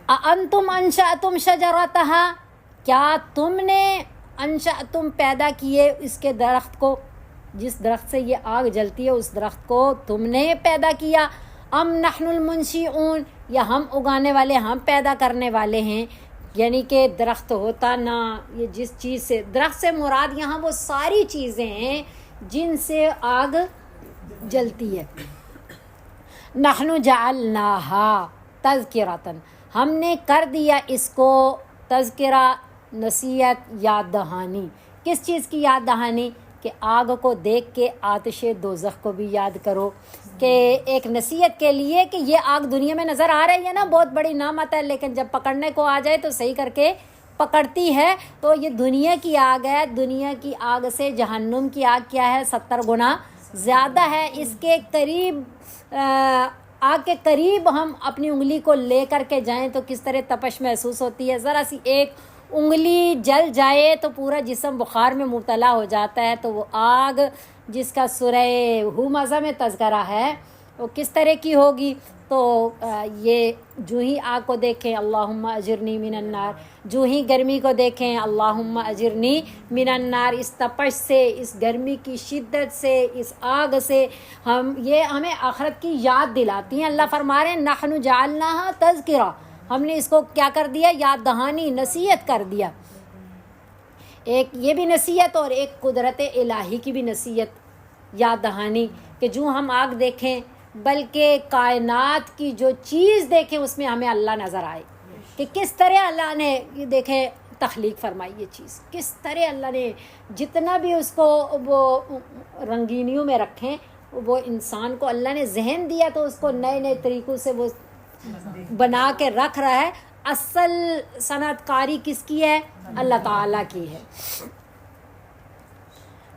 انتم انشأتم شجرتہا، کیا تم نے انشأتم پیدا کیے اس کے درخت کو، جس درخت سے یہ آگ جلتی ہے اس درخت کو تم نے پیدا کیا. ام نحن المنشئون، یا ہم اگانے والے، ہم پیدا کرنے والے ہیں. یعنی کہ درخت ہوتا نہ، یہ جس چیز سے، درخت سے مراد یہاں وہ ساری چیزیں ہیں جن سے آگ جلتی ہے. نحن جعلناہا تذکرۃ، ہم نے کر دیا اس کو تذکرہ، نصیحت، یاد دہانی. کس چیز کی یاد دہانی؟ کہ آگ کو دیکھ کے آتش دوزخ کو بھی یاد کرو، کہ ایک نصیحت کے لیے کہ یہ آگ دنیا میں نظر آ رہی ہے نا، بہت بڑی نعمت ہے، لیکن جب پکڑنے کو آ جائے تو صحیح کر کے پکڑتی ہے. تو یہ دنیا کی آگ ہے، دنیا کی آگ سے جہنم کی آگ کیا ہے، 70 گنا زیادہ ہے. اس کے قریب، آگ کے قریب ہم اپنی انگلی کو لے کر کے جائیں تو کس طرح تپش محسوس ہوتی ہے. ذرا سی ایک انگلی جل جائے تو پورا جسم بخار میں مبتلا ہو جاتا ہے. تو وہ آگ جس کا سورہ ہمزہ میں تذکرہ ہے وہ کس طرح کی ہوگی. تو یہ جو ہی آگ کو دیکھیں اللہم اجرنی من النار، جو ہی گرمی کو دیکھیں اللہم اجرنی من النار، اس تپش سے، اس گرمی کی شدت سے، اس آگ سے یہ ہمیں آخرت کی یاد دلاتی ہیں. اللہ فرما رہے ہیں نحن جعلناہا تذکرہ، ہم نے اس کو کیا کر دیا، یاد دہانی، نصیحت کر دیا. ایک یہ بھی نصیحت اور ایک قدرت الہی کی بھی نصیحت، یاد دہانی، کہ جو ہم آگ دیکھیں بلکہ کائنات کی جو چیز دیکھیں اس میں ہمیں اللہ نظر آئے، کہ کس طرح اللہ نے یہ دیکھیں تخلیق فرمائی. یہ چیز کس طرح اللہ نے جتنا بھی اس کو وہ رنگینیوں میں رکھیں، وہ انسان کو اللہ نے ذہن دیا تو اس کو نئے نئے طریقوں سے وہ بنا کے رکھ رہا ہے. اصل صنعت کاری کس کی ہے؟ اللہ تعالیٰ کی ہے.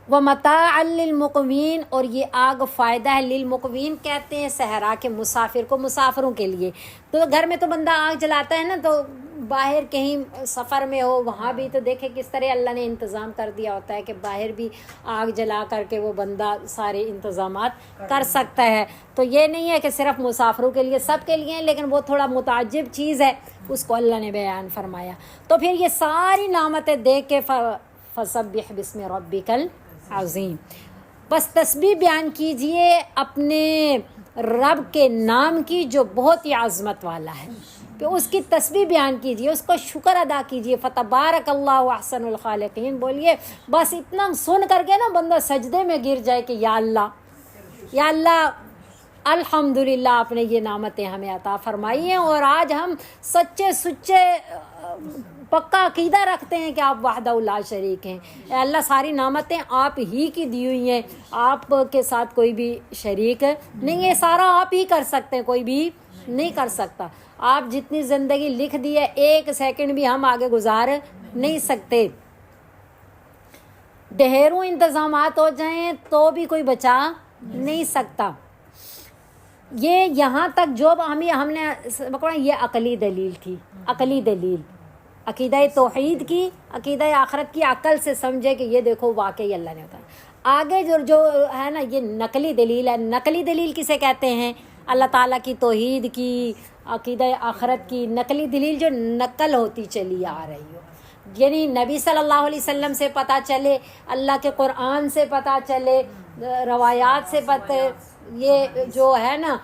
ومتاع للمقوین، اور یہ آگ فائدہ ہے للمقوین کہتے ہیں صحرا کے مسافر کو، مسافروں کے لیے۔ تو گھر میں تو بندہ آگ جلاتا ہے نا، تو باہر کہیں سفر میں ہو وہاں بھی تو دیکھے کس طرح اللہ نے انتظام کر دیا ہوتا ہے کہ باہر بھی آگ جلا کر کے وہ بندہ سارے انتظامات کر سکتا ہے۔ تو یہ نہیں ہے کہ صرف مسافروں کے لیے، سب کے لیے ہیں، لیکن وہ تھوڑا متعجب چیز ہے، اس کو اللہ نے بیان فرمایا۔ تو پھر یہ ساری نعمتیں دیکھ کے فسبح بسم ربک العظیم، بس تسبیح بیان کیجئے اپنے رب کے نام کی جو بہت ہی عظمت والا ہے، کہ اس کی تسبیح بیان کیجئے، اس کو شکر ادا کیجئے۔ فتبارک اللہ احسن الخالقین بولیے، بس اتنا سن کر کے نا بندہ سجدے میں گر جائے کہ یا اللہ الحمدللہ آپ نے یہ نعمتیں ہمیں عطا فرمائی ہیں، اور آج ہم سچے پکا عقیدہ رکھتے ہیں کہ آپ وحدہ لا شریک ہیں۔ اے اللہ ساری نعمتیں آپ ہی کی دی ہوئی ہیں، آپ کے ساتھ کوئی بھی شریک نہیں ہے، سارا آپ ہی کر سکتے ہیں، کوئی بھی نہیں کر سکتا۔ آپ جتنی زندگی لکھ دی ہے، ایک سیکنڈ بھی ہم آگے گزار نہیں سکتے۔ ڈھیروں انتظامات ہو جائیں تو بھی کوئی بچا نہیں سکتا۔ یہ یہاں تک جو ہم نے پکڑا، یہ عقلی دلیل تھی، عقلی دلیل عقیدہ توحید کی، عقیدہ آخرت کی، عقل سے سمجھے کہ یہ دیکھو واقعی اللہ نے بتایا۔ آگے جو ہے نا یہ نقلی دلیل ہے۔ نقلی دلیل کسے کہتے ہیں؟ اللہ تعالیٰ کی توحید کی، عقیدہ آخرت کی نقلی دلیل جو نقل ہوتی چلی آ رہی ہو، یعنی نبی صلی اللہ علیہ وسلم سے پتہ چلے، اللہ کے قرآن سے پتہ چلے، روایات سے پتہ، یہ جو ہے نا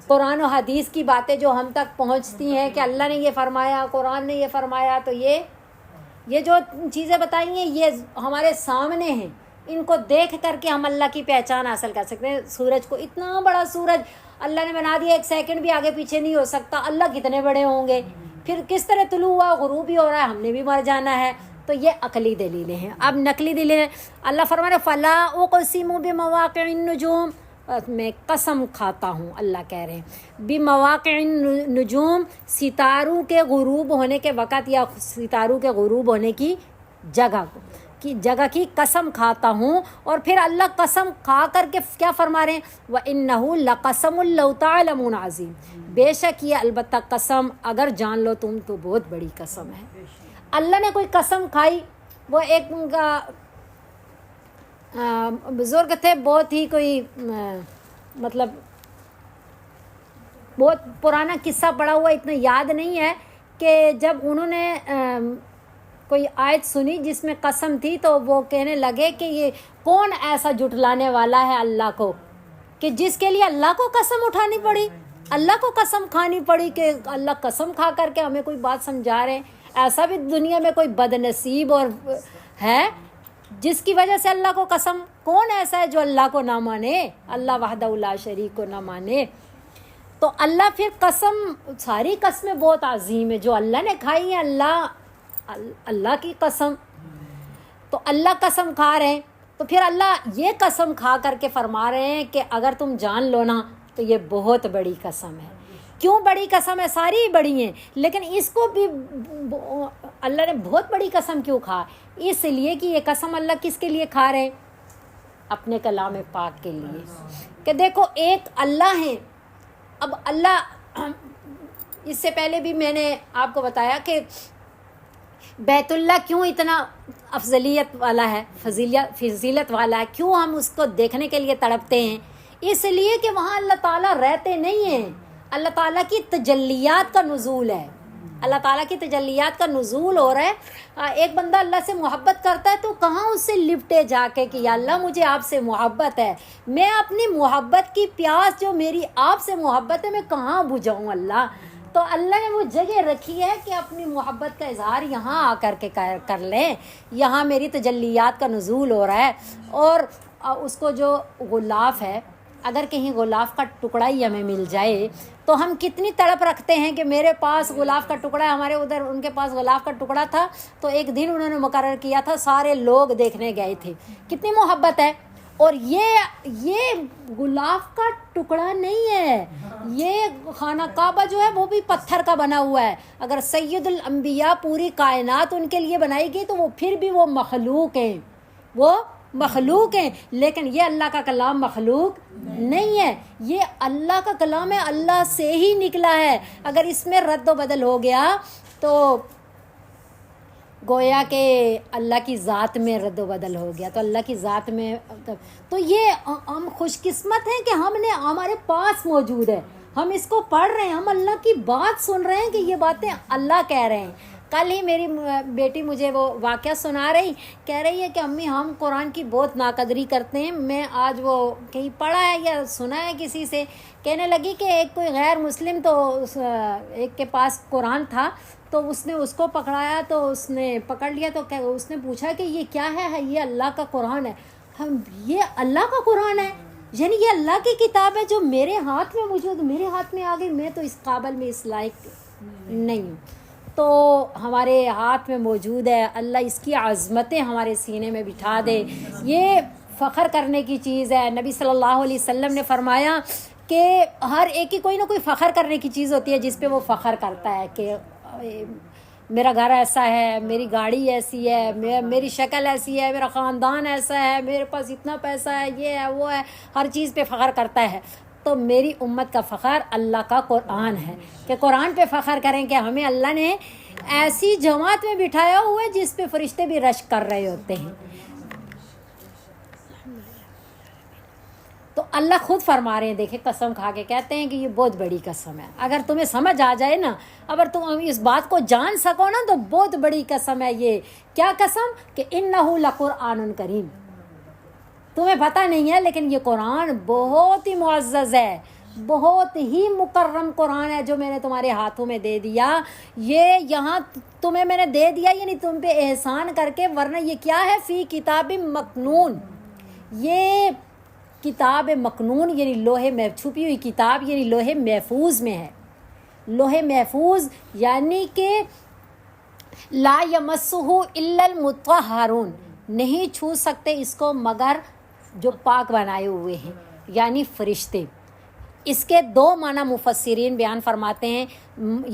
قرآن و حدیث کی باتیں جو ہم تک پہنچتی ہیں کہ اللہ نے یہ فرمایا، قرآن نے یہ فرمایا، تو یہ جو چیزیں بتائی ہیں یہ ہمارے سامنے ہیں، ان کو دیکھ کر کے ہم اللہ کی پہچان حاصل کر سکتے ہیں۔ سورج کو، اتنا بڑا سورج اللہ نے بنا دیا، ایک سیکنڈ بھی آگے پیچھے نہیں ہو سکتا، اللہ کتنے بڑے ہوں گے، پھر کس طرح طلوع ہوا، غروب بھی ہو رہا ہے، ہم نے بھی مر جانا ہے۔ تو یہ عقلی دلیلیں ہیں۔ اب نقلی دلیلیں، اللہ فرمانے فلا اقسم بمواقع النجوم، میں قسم کھاتا ہوں، اللہ کہہ رہے ہیں بمواقع النجوم، ستاروں کے غروب ہونے کے وقت یا ستاروں کے غروب ہونے کی جگہ کی قسم کھاتا ہوں۔ اور پھر اللہ قسم کھا کر کے کیا فرما رہے ہیں؟ وَإِنَّهُ لَقَسَمٌ لَوْ تَعْلَمُونَ عَظِيمٌ، بے شک یہ البتہ قسم اگر جان لو تم تو بہت بڑی قسم ہے۔ اللہ نے کوئی قسم کھائی، وہ ایک بزرگ تھے، بہت ہی کوئی مطلب بہت پرانا قصہ پڑا ہوا، اتنا یاد نہیں ہے، کہ جب انہوں نے کوئی آیت سنی جس میں قسم تھی تو وہ کہنے لگے کہ یہ کون ایسا جھٹلانے والا ہے اللہ کو کہ جس کے لیے اللہ کو قسم اٹھانی پڑی، اللہ کو قسم کھانی پڑی، کہ اللہ قسم کھا کر کے ہمیں کوئی بات سمجھا رہے ہیں۔ ایسا بھی دنیا میں کوئی بد نصیب اور ہے جس کی وجہ سے اللہ کو قسم؟ کون ایسا ہے جو اللہ کو نہ مانے، اللہ وحدہ لا شریک کو نہ مانے؟ تو اللہ پھر قسم، ساری قسمیں بہت عظیم ہے جو اللہ نے کھائی ہیں، اللہ کی قسم۔ تو اللہ قسم کھا رہے ہیں، تو پھر اللہ یہ قسم کھا کر کے فرما رہے ہیں کہ اگر تم جان لو نا تو یہ بہت بڑی قسم ہے۔ کیوں بڑی قسم ہے؟ ساری بڑی ہیں، لیکن اس کو بھی اللہ نے بہت بڑی قسم کیوں کھا؟ اس لیے کہ یہ قسم اللہ کس کے لیے کھا رہے ہیں؟ اپنے کلام پاک کے لیے، کہ دیکھو ایک اللہ ہے۔ اب اللہ، اس سے پہلے بھی میں نے آپ کو بتایا کہ بیت اللہ کیوں اتنا افضلیت والا ہے، فضیلت والا ہے، کیوں ہم اس کو دیکھنے کے لیے تڑپتے ہیں؟ اس لیے کہ وہاں اللہ تعالیٰ رہتے نہیں ہیں، اللہ تعالیٰ کی تجلیات کا نزول ہے، اللہ تعالیٰ کی تجلیات کا نزول ہو رہا ہے۔ ایک بندہ اللہ سے محبت کرتا ہے تو کہاں اس سے لپٹے جا کے کہ یا اللہ مجھے آپ سے محبت ہے، میں اپنی محبت کی پیاس جو میری آپ سے محبت ہے میں کہاں بجھاؤں اللہ؟ تو اللہ نے وہ جگہ رکھی ہے کہ اپنی محبت کا اظہار یہاں آ کر کے کر لیں، یہاں میری تجلیات کا نزول ہو رہا ہے۔ اور اس کو جو غلاف ہے، اگر کہیں غلاف کا ٹکڑا ہی ہمیں مل جائے تو ہم کتنی تڑپ رکھتے ہیں کہ میرے پاس غلاف کا ٹکڑا ہے، ہمارے ادھر ان کے پاس غلاف کا ٹکڑا تھا تو ایک دن انہوں نے مقرر کیا تھا، سارے لوگ دیکھنے گئے تھے، کتنی محبت ہے۔ اور یہ غلاف کا ٹکڑا نہیں ہے، یہ خانہ کعبہ جو ہے وہ بھی پتھر کا بنا ہوا ہے۔ اگر سید الانبیاء پوری کائنات ان کے لیے بنائی گئی تو وہ پھر بھی وہ مخلوق ہیں، وہ مخلوق ہیں، لیکن یہ اللہ کا کلام مخلوق نہیں ہے، یہ اللہ کا کلام ہے، اللہ سے ہی نکلا ہے۔ اگر اس میں رد و بدل ہو گیا تو گویا کہ اللہ کی ذات میں رد و بدل ہو گیا، تو اللہ کی ذات میں تو یہ ہم خوش قسمت ہیں کہ ہم نے ہمارے پاس موجود ہے، ہم اس کو پڑھ رہے ہیں، ہم اللہ کی بات سن رہے ہیں کہ یہ باتیں اللہ کہہ رہے ہیں۔ کل ہی میری بیٹی مجھے وہ واقعہ سنا رہی، کہہ رہی ہے کہ امی ہم قرآن کی بہت ناقدری کرتے ہیں۔ میں آج وہ کہیں پڑھا ہے یا سنا ہے کسی سے، کہنے لگی کہ ایک کوئی غیر مسلم تو ایک کے پاس قرآن تھا، تو اس نے اس کو پکڑایا، تو اس نے پکڑ لیا، تو اس نے پوچھا کہ یہ کیا ہے؟ یہ اللہ کا قرآن ہے۔ ہم یہ اللہ کا قرآن ہے، یعنی یہ اللہ کی کتاب ہے جو میرے ہاتھ میں موجود، میرے ہاتھ میں آ گئی، میں تو اس قابل میں اس لائق نہیں ہوں، تو ہمارے ہاتھ میں موجود ہے۔ اللہ اس کی عظمتیں ہمارے سینے میں بٹھا دے، یہ فخر کرنے کی چیز ہے۔ نبی صلی اللہ علیہ وسلم نے فرمایا کہ ہر ایک کی کوئی نہ کوئی فخر کرنے کی چیز ہوتی ہے جس پہ وہ فخر کرتا ہے کہ میرا گھر ایسا ہے، میری گاڑی ایسی ہے، میری شکل ایسی ہے، میرا خاندان ایسا ہے، میرے پاس اتنا پیسہ ہے، یہ ہے وہ ہے، ہر چیز پہ فخر کرتا ہے۔ تو میری امت کا فخر اللہ کا قرآن ہے، کہ قرآن پہ فخر کریں کہ ہمیں اللہ نے ایسی جماعت میں بٹھایا ہوا ہے جس پہ فرشتے بھی رشک کر رہے ہوتے ہیں۔ تو اللہ خود فرما رہے ہیں، دیکھیں قسم کھا کے کہتے ہیں کہ یہ بہت بڑی قسم ہے۔ اگر تمہیں سمجھ آ جائے نا، اگر تم اس بات کو جان سکو نا، تو بہت بڑی قسم ہے یہ۔ کیا قسم؟ کہ انہ لقرآن کریم۔ تمہیں پتہ نہیں ہے لیکن یہ قرآن بہت ہی معزز ہے، بہت ہی مکرم قرآن ہے جو میں نے تمہارے ہاتھوں میں دے دیا۔ یہ یہاں تمہیں میں نے دے دیا، یعنی تم پہ احسان کر کے، ورنہ یہ کیا ہے؟ فی کتاب مکنون، یہ کتاب مکنون یعنی لوہے میں چھپی ہوئی کتاب، یعنی لوہے محفوظ میں ہے۔ لوہے محفوظ یعنی کہ لا یمسہ الا المطہرون، نہیں چھو سکتے اس کو مگر جو پاک بنائے ہوئے ہیں، یعنی فرشتے۔ اس کے دو معنی مفسرین بیان فرماتے ہیں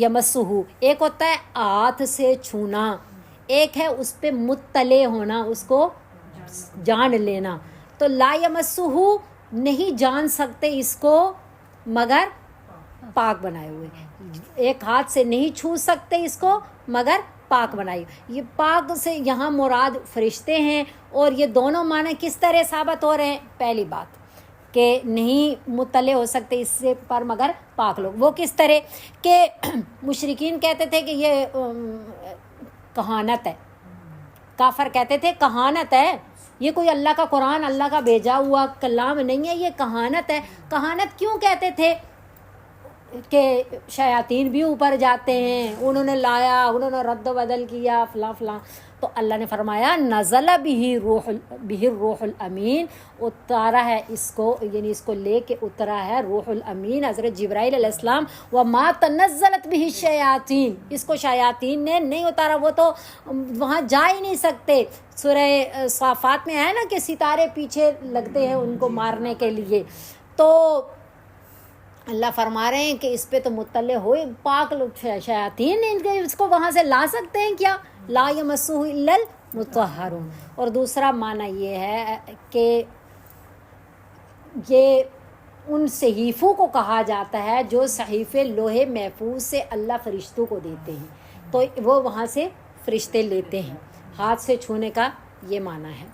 یمسہ، ایک ہوتا ہے ہاتھ سے چھونا، ایک ہے اس پہ مطلع ہونا، اس کو جان لینا۔ تو لا یمسہ نہیں جان سکتے اس کو مگر پاک بنائے ہوئے، ایک ہاتھ سے نہیں چھو سکتے اس کو مگر پاک بنائی۔ یہ پاک سے یہاں مراد فرشتے ہیں، اور یہ دونوں معنی کس طرح ثابت ہو رہے ہیں؟ پہلی بات کہ نہیں مطلع ہو سکتے اس سے پر مگر پاک لوگ۔ وہ کس طرح کہ مشرکین کہتے تھے کہ یہ کہانت ہے، کافر کہتے تھے کہانت ہے، یہ کوئی اللہ کا قرآن، اللہ کا بھیجا ہوا کلام نہیں ہے، یہ کہانت ہے۔ کہانت کیوں کہتے تھے؟ کہ شیاطین بھی اوپر جاتے ہیں، انہوں نے لایا، انہوں نے رد و بدل کیا، فلاں فلاں۔ تو اللہ نے فرمایا نزل بہ الروح الامین، اتارا ہے اس کو، یعنی اس کو لے کے اترا ہے روح الامین حضرت جبرائیل علیہ السلام۔ وما تنزلت بہ الشیاطین، اس کو شیاطین نے نہیں اتارا، وہ تو وہاں جا ہی نہیں سکتے۔ سورہ صافات میں ہے نا کہ ستارے پیچھے لگتے ہیں ان کو مارنے کے لیے۔ تو اللہ فرما رہے ہیں کہ اس پہ تو مطلع ہوئے پاک لوگ، شیاطین اس کو وہاں سے لا سکتے ہیں کیا؟ لا یمسہ الا المطہرون۔ اور دوسرا معنی یہ ہے کہ یہ ان صحیفوں کو کہا جاتا ہے جو صحیفے لوہے محفوظ سے اللہ فرشتوں کو دیتے ہیں، تو وہ وہاں سے فرشتے لیتے ہیں، ہاتھ سے چھونے کا یہ معنی ہے۔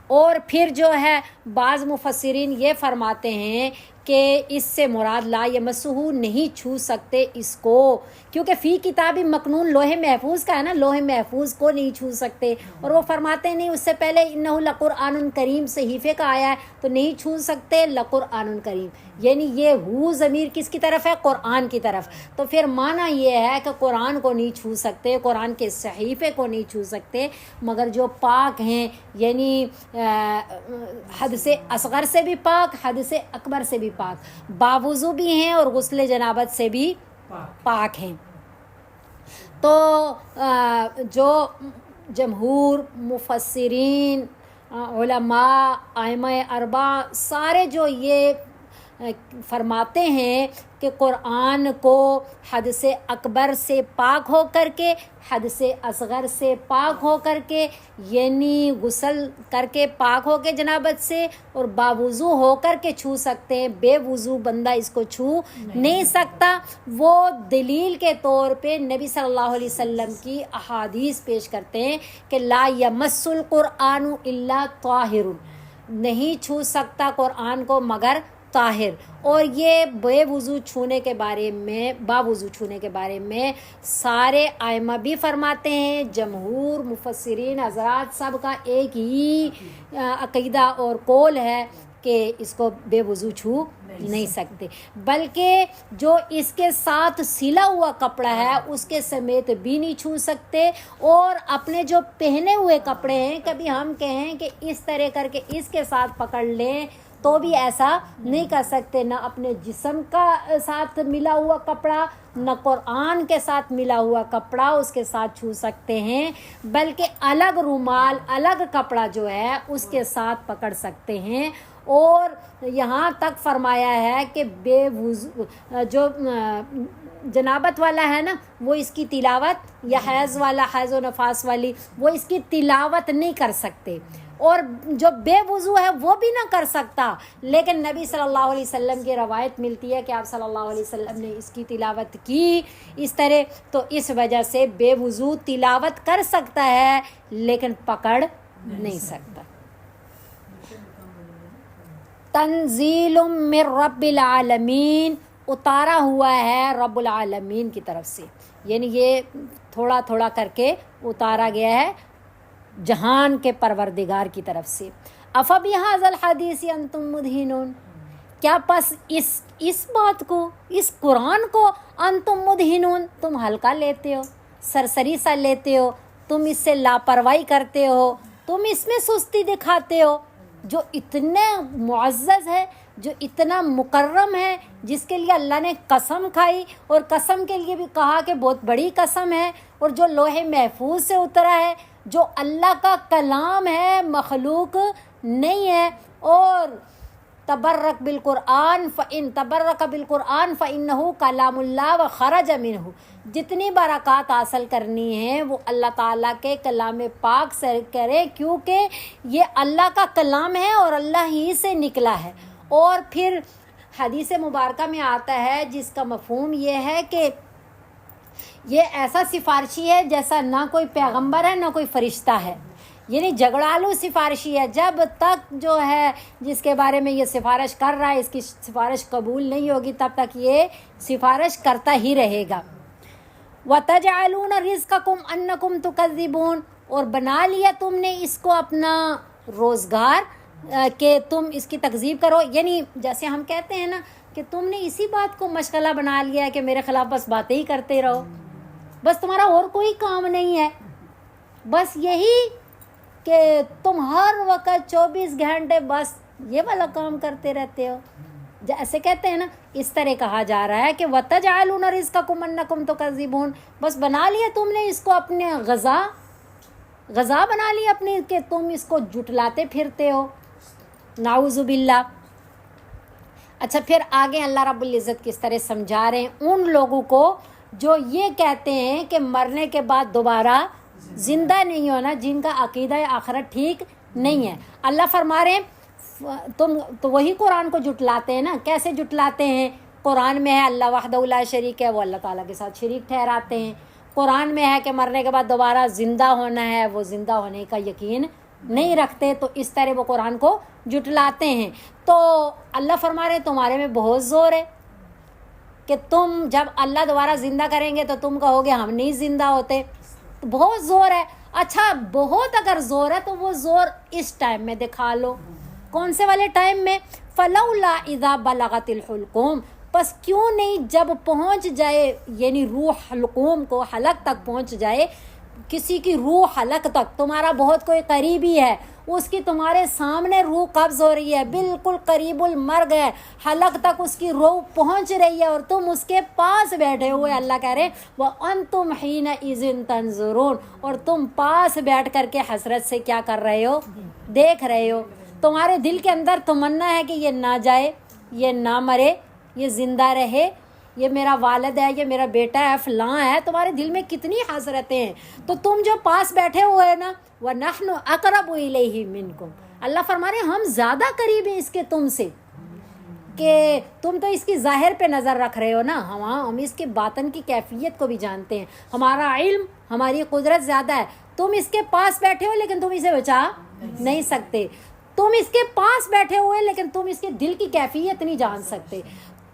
اور پھر جو ہے بعض مفسرین یہ فرماتے ہیں کہ اس سے مراد لا یمسہ نہیں چھو سکتے اس کو، کیونکہ فی کتاب مکنون لوہے محفوظ کا ہے نا، لوہے محفوظ کو نہیں چھو سکتے۔ اور وہ فرماتے ہیں نہیں، اس سے پہلے انہ لقرآن کریم صحیفے کا آیا ہے تو نہیں چھو سکتے لقرآن کریم، یعنی یہ ہو ضمیر کس کی طرف ہے؟ قرآن کی طرف۔ تو پھر معنی یہ ہے کہ قرآن کو نہیں چھو سکتے، قرآن کے صحیفے کو نہیں چھو سکتے مگر جو پاک ہیں، یعنی حد سے اصغر سے بھی پاک، حد سے اکبر سے بھی پاک، باوضو بھی ہیں اور غسل جنابت سے بھی پاک ہیں۔ تو جو جمہور مفسرین، علماء، ائمہ اربعہ، سارے جو یہ فرماتے ہیں کہ قرآن کو حد سے اکبر سے پاک ہو کر کے، حد سے اصغر سے پاک ہو کر کے، یعنی غسل کر کے پاک ہو کے جنابت سے اور باوضو ہو کر کے چھو سکتے ہیں، بے وضو بندہ اس کو چھو نہیں سکتا۔ وہ دلیل کے طور پہ نبی صلی اللہ علیہ وسلم کی احادیث پیش کرتے ہیں کہ لا یمس القرآن الا طاہر، نہیں چھو سکتا قرآن کو مگر طاہر۔ اور یہ بے وضو چھونے کے بارے میں، باوضو چھونے کے بارے میں سارے ائمہ بھی فرماتے ہیں، جمہور مفسرین حضرات سب کا ایک ہی عقیدہ اور قول ہے کہ اس کو بے وضو چھو نہیں سکتے، بلکہ جو اس کے ساتھ سلا ہوا کپڑا ہے اس کے سمیت بھی نہیں چھو سکتے۔ اور اپنے جو پہنے ہوئے کپڑے ہیں، کبھی ہم کہیں کہ اس طرح کر کے اس کے ساتھ پکڑ لیں تو بھی ایسا نہیں کر سکتے، نہ اپنے جسم کا ساتھ ملا ہوا کپڑا، نہ قرآن کے ساتھ ملا ہوا کپڑا اس کے ساتھ چھو سکتے ہیں، بلکہ الگ رومال، الگ کپڑا جو ہے اس کے ساتھ پکڑ سکتے ہیں۔ اور یہاں تک فرمایا ہے کہ بے وضو جو جنابت والا ہے نا وہ اس کی تلاوت، یا حیض والا، حیض و نفاس والی، وہ اس کی تلاوت نہیں کر سکتے، اور جو بے وضو ہے وہ بھی نہ کر سکتا۔ لیکن نبی صلی اللہ علیہ وسلم کی روایت ملتی ہے کہ آپ صلی اللہ علیہ وسلم نے اس کی تلاوت کی اس طرح، تو اس وجہ سے بے وضو تلاوت کر سکتا ہے لیکن پکڑ نہیں سکتا۔ تنزیل من رب العالمین، اتارا ہوا ہے رب العالمین کی طرف سے، یعنی یہ تھوڑا تھوڑا کر کے اتارا گیا ہے جہان کے پروردگار کی طرف سے۔ افبہذا الحدیث انتم مدہنون، کیا پس اس بات کو، اس قرآن کو انتم مدہنون، تم ہلکا لیتے ہو، سرسری سا لیتے ہو، تم اس سے لاپرواہی کرتے ہو، تم اس میں سستی دکھاتے ہو، جو اتنے معزز ہے، جو اتنا مکرم ہے، جس کے لیے اللہ نے قسم کھائی، اور قسم کے لیے بھی کہا کہ بہت بڑی قسم ہے، اور جو لوح محفوظ سے اترا ہے، جو اللہ کا کلام ہے، مخلوق نہیں ہے۔ اور تبرک بالقرآن تبرک بالقرآن فإنہ کلام اللہ وخرج منہ، جتنی برکات حاصل کرنی ہے وہ اللہ تعالیٰ کے کلام پاک سے کرے، کیونکہ یہ اللہ کا کلام ہے اور اللہ ہی سے نکلا ہے۔ اور پھر حدیث مبارکہ میں آتا ہے جس کا مفہوم یہ ہے کہ یہ ایسا سفارشی ہے جیسا نہ کوئی پیغمبر ہے نہ کوئی فرشتہ ہے، یعنی جھگڑالو سفارشی ہے، جب تک جو ہے جس کے بارے میں یہ سفارش کر رہا ہے اس کی سفارش قبول نہیں ہوگی تب تک یہ سفارش کرتا ہی رہے گا۔ وَتَجْعَلُونَ رِزْقَكُمْ أَنَّكُمْ تُكَذِّبُونَ، اور بنا لیا تم نے اس کو اپنا روزگار کہ تم اس کی تکذیب کرو، یعنی جیسے ہم کہتے ہیں نا کہ تم نے اسی بات کو مشغلہ بنا لیا ہے کہ میرے خلاف بس باتیں ہی کرتے رہو، بس تمہارا اور کوئی کام نہیں ہے، بس یہی کہ تم ہر وقت 24 گھنٹے بس یہ والا کام کرتے رہتے ہو، جیسے کہتے ہیں نا، اس طرح کہا جا رہا ہے کہ وَتَجْعَلُونَ رِزْقَكُمْ أَنَّكُمْ تُكَذِّبُونَ، بس بنا لیا تم نے اس کو اپنے غذا بنا لی اپنی، کہ تم اس کو جھٹلاتے پھرتے ہو، نعوذ باللہ۔ اچھا، پھر آگے اللہ رب العزت کس طرح سمجھا رہے ہیں ان لوگوں کو جو یہ کہتے ہیں کہ مرنے کے بعد دوبارہ زندہ نہیں ہونا، جن کا عقیدہ آخرت ٹھیک نہیں ہے۔ اللہ فرما رہے ہیں تم تو وہی قرآن کو جھٹلاتے ہیں نا، کیسے جھٹلاتے ہیں؟ قرآن میں ہے اللہ وحدہ لا شریک ہے، وہ اللہ تعالیٰ کے ساتھ شریک ٹھہراتے ہیں۔ قرآن میں ہے کہ مرنے کے بعد دوبارہ زندہ ہونا ہے، وہ زندہ ہونے کا یقین نہیں رکھتے، تو اس طرح وہ قرآن کو جھٹلاتے ہیں۔ تو اللہ فرما رہے ہیں تمہارے میں بہت زور ہے کہ تم جب اللہ دوبارہ زندہ کریں گے تو تم کہو گے ہم نہیں زندہ ہوتے، بہت زور ہے۔ اچھا، بہت اگر زور ہے تو وہ زور اس ٹائم میں دکھا لو۔ کون سے والے ٹائم میں؟ فَلَوْلَا إِذَا بَلَغَتِ الْحُلْقُومَ، پس کیوں نہیں جب پہنچ جائے، یعنی روح حلقوم کو، حلق تک پہنچ جائے، کسی کی روح حلق تک، تمہارا بہت کوئی قریبی ہے، اس کی تمہارے سامنے روح قبض ہو رہی ہے، بالکل قریب المرگ ہے، حلق تک اس کی روح پہنچ رہی ہے اور تم اس کے پاس بیٹھے ہوئے، اللہ کہہ رہے وَأَنْتُمْ حِينَئِذٍ تَنظُرُونَ، اور تم پاس بیٹھ کر کے حسرت سے کیا کر رہے ہو؟ دیکھ رہے ہو۔ تمہارے دل کے اندر تمنا ہے کہ یہ نہ جائے، یہ نہ مرے، یہ زندہ رہے، یہ میرا والد ہے، یہ میرا بیٹا ہے، فلاں ہے، تمہارے دل میں کتنی حسرتیں ہیں. تو تم جو پاس بیٹھے ہوئے ہیں نا، وَنَحْنُ أَقْرَبُ إِلَيْهِ مِنْكُمْ، اللہ فرما رہے ہیں ہم زیادہ قریب ہیں اس کے تم سے، کہ تم تو اس کی ظاہر پہ نظر رکھ رہے ہو نا، ہم اس کے باطن کی کیفیت کو بھی جانتے ہیں. ہمارا علم، ہماری قدرت زیادہ ہے. تم اس کے پاس بیٹھے ہو لیکن تم اسے بچا نہیں سکتے. تم اس کے پاس بیٹھے ہوئے لیکن تم اس کے دل کی کیفیت نہیں جان سکتے.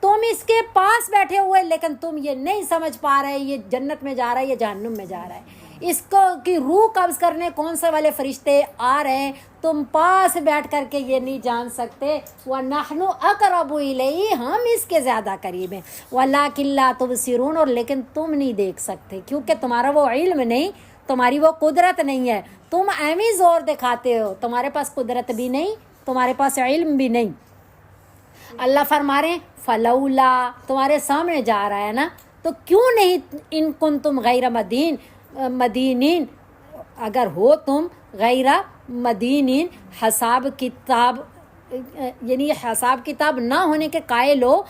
تم اس کے پاس بیٹھے ہوئے لیکن تم یہ نہیں سمجھ پا رہے یہ جنت میں جا رہا ہے یا جہنم میں جا رہا ہے. اس کو کی روح قبض کرنے کون سے والے فرشتے آ رہے ہیں، تم پاس بیٹھ کر کے یہ نہیں جان سکتے. وَنَحْنُ أَقْرَبُ إِلَيْهِ، ہم اس کے زیادہ قریب ہیں. وَلَٰكِن لَا تُبْصِرُونَ، اور لیکن تم نہیں دیکھ سکتے کیونکہ تمہارا وہ علم نہیں، تمہاری وہ قدرت نہیں ہے. تم ایویں زور دکھاتے ہو، تمہارے پاس قدرت بھی نہیں، تمہارے پاس علم بھی نہیں. اللہ فرما رہے ہیں فلولا، تمہارے سامنے جا رہا ہے نا، تو کیوں نہیں ان کنتم غیر مدینین، اگر ہو تم غیر مدینین، حساب کتاب یعنی حساب کتاب نہ ہونے کے قائل ہو.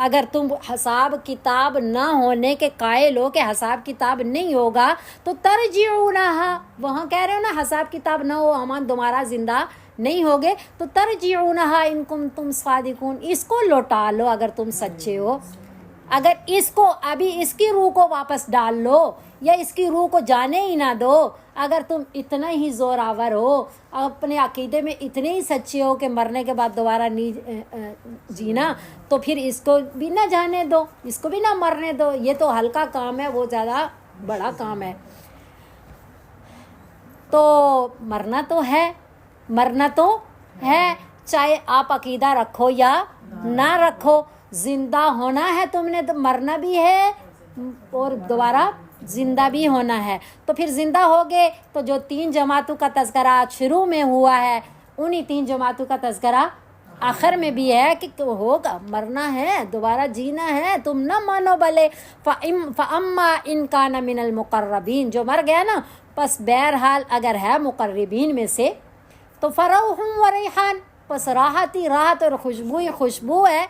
اگر تم حساب کتاب نہ ہونے کے قائل ہو کہ حساب کتاب نہیں ہوگا تو ترجعونہا، وہاں کہہ رہے ہو نا حساب کتاب نہ ہو، ہم دوبارہ زندہ نہیں ہوگے، تو ترجعونہا ان کنتم صادقون، اس کو لوٹا لو اگر تم سچے ہو. اگر اس کو ابھی اس کی روح کو واپس ڈال لو یا اس کی روح کو جانے ہی نہ دو. اگر تم اتنا ہی زور آور ہو، اپنے عقیدے میں اتنے ہی سچے ہو کہ مرنے کے بعد دوبارہ نہیں جینا، تو پھر اس کو بھی نہ جانے دو، اس کو بھی نہ مرنے دو. یہ تو ہلکا کام ہے، وہ زیادہ بڑا کام ہے. تو مرنا تو ہے، مرنا تو ہے، چاہے آپ عقیدہ رکھو یا نہ رکھو. زندہ ہونا ہے تم نے، تو مرنا بھی ہے اور دوبارہ زندہ بھی ہونا ہے. تو پھر زندہ ہوگے تو جو 3 جماعتوں کا تذکرہ شروع میں ہوا ہے، انہی 3 جماعتوں کا تذکرہ آخر میں بھی ہے کہ ہوگا، مرنا ہے، دوبارہ جینا ہے. تم نہ مانو بھلے. فَأَمَّا إِن كَانَ مِنَ الْمُقَرَّبِينَ، جو مر گیا نا، پس بہرحال اگر ہے مقربین میں سے تو فَرَوْحٌ وَرَيْحَانٌ، پس راحت اور خوشبو ہے.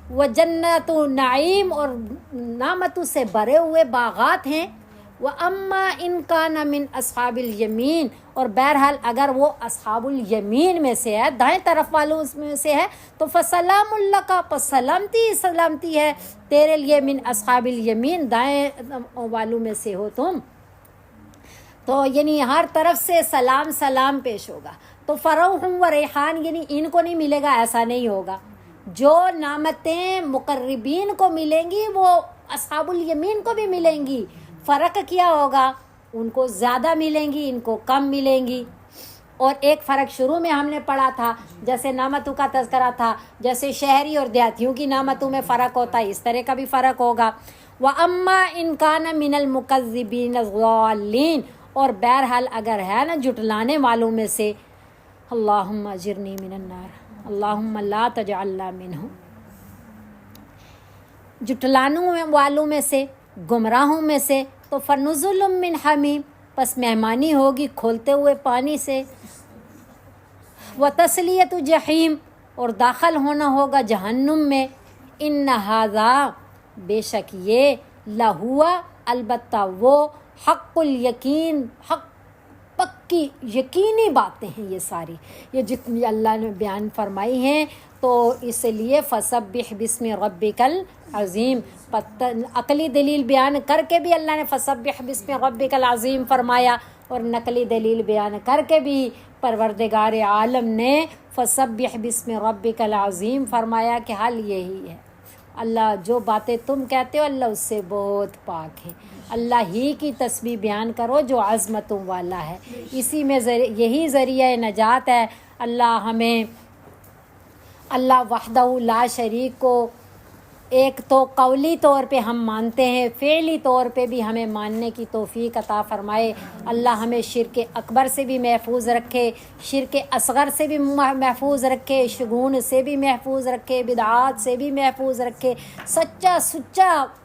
وَجَنَّتُ نعیم، اور نعمتوں سے بھرے ہوئے باغات ہیں. وَأَمَّا إِن كَانَ مِنْ أَصْحَابِ الْيَمِينَ، اور بہرحال اگر وہ اصحاب الیمین میں سے ہے، دائیں طرف والوں میں سے ہے، تو فَسَلَامٌ لَكَ، پس سلامتی ہے تیرے لیے، من اصحاب الیمین، دائیں والوں میں سے ہو تم. تو یعنی ہر طرف سے سلام پیش ہوگا. تو فروح و ریحان، یعنی ان کو نہیں ملے گا ایسا نہیں ہوگا. جو نعمتیں مقربین کو ملیں گی وہ اصحاب الیمین کو بھی ملیں گی. فرق کیا ہوگا؟ ان کو زیادہ ملیں گی، ان کو کم ملیں گی. اور ایک فرق شروع میں ہم نے پڑھا تھا، جیسے نعمتوں کا تذکرہ تھا، جیسے شہری اور دیہاتیوں کی نعمتوں میں فرق ہوتا ہے، اس طرح کا بھی فرق ہوگا. وَأَمَّا إِن كَانَ مِنَ الْمُكَذِّبِينَ الضَّالِّينَ، اور بہرحال اگر ہے نا جھٹلانے والوں میں سے، اللہم اجرنی من النار، اللہم لا تجعلنا منہم، جھٹلانے والوں میں سے، گمراہوں میں سے، تو فنزل من حمیم، پس مہمانی ہوگی کھولتے ہوئے پانی سے. وتسلیت جحیم، اور داخل ہونا ہوگا جہنم میں. ان ھذا، بے شک یہ، لہوا، البتہ وہ، حق الیقین، حق پکی یقینی باتیں ہیں یہ ساری، یہ جتنی اللہ نے بیان فرمائی ہیں. تو اس لیے فسبح بسم ربک العظیم، عقلی دلیل بیان کر کے بھی اللہ نے فسبح بسم ربک العظیم فرمایا، اور نقلی دلیل بیان کر کے بھی پروردگار عالم نے فسبح بسم ربک العظیم فرمایا کہ حل یہی ہے. اللہ جو باتیں تم کہتے ہو اللہ اس سے بہت پاک ہے. اللہ ہی کی تسبیح بیان کرو جو عظمتوں والا ہے، اسی میں یہی ذریعہ نجات ہے. اللہ ہمیں، اللہ وحدہ لا شریک کو ایک تو قولی طور پہ ہم مانتے ہیں، فعلی طور پہ بھی ہمیں ماننے کی توفیق عطا فرمائے. اللہ ہمیں شرک اکبر سے بھی محفوظ رکھے، شرک اصغر سے بھی محفوظ رکھے، شگون سے بھی محفوظ رکھے، بدعات سے بھی محفوظ رکھے. سچا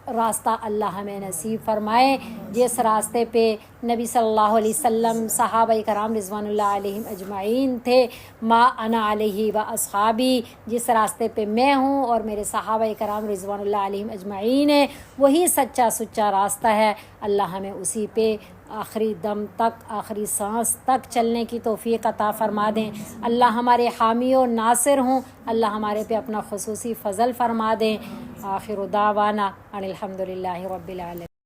راستہ اللہ ہمیں نصیب فرمائے، جس راستے پہ نبی صلی اللہ علیہ وسلم، صحابہ کرام رضوان اللہ علیہم اجمعین تھے، ما انا علیہ و اصحابی، جس راستے پہ میں ہوں اور میرے صحابہ کرام رضوان اللہ علیہم اجمعین ہیں، وہی سچا سچا راستہ ہے۔ اللہ ہمیں اسی پہ آخری دم تک، آخری سانس تک چلنے کی توفیق عطا فرما دیں۔ اللہ ہمارے حامی و ناصر ہوں، اللہ ہمارے پہ اپنا خصوصی فضل فرما دیں۔ آخر دعوانا ان الحمد للہ رب العالمین۔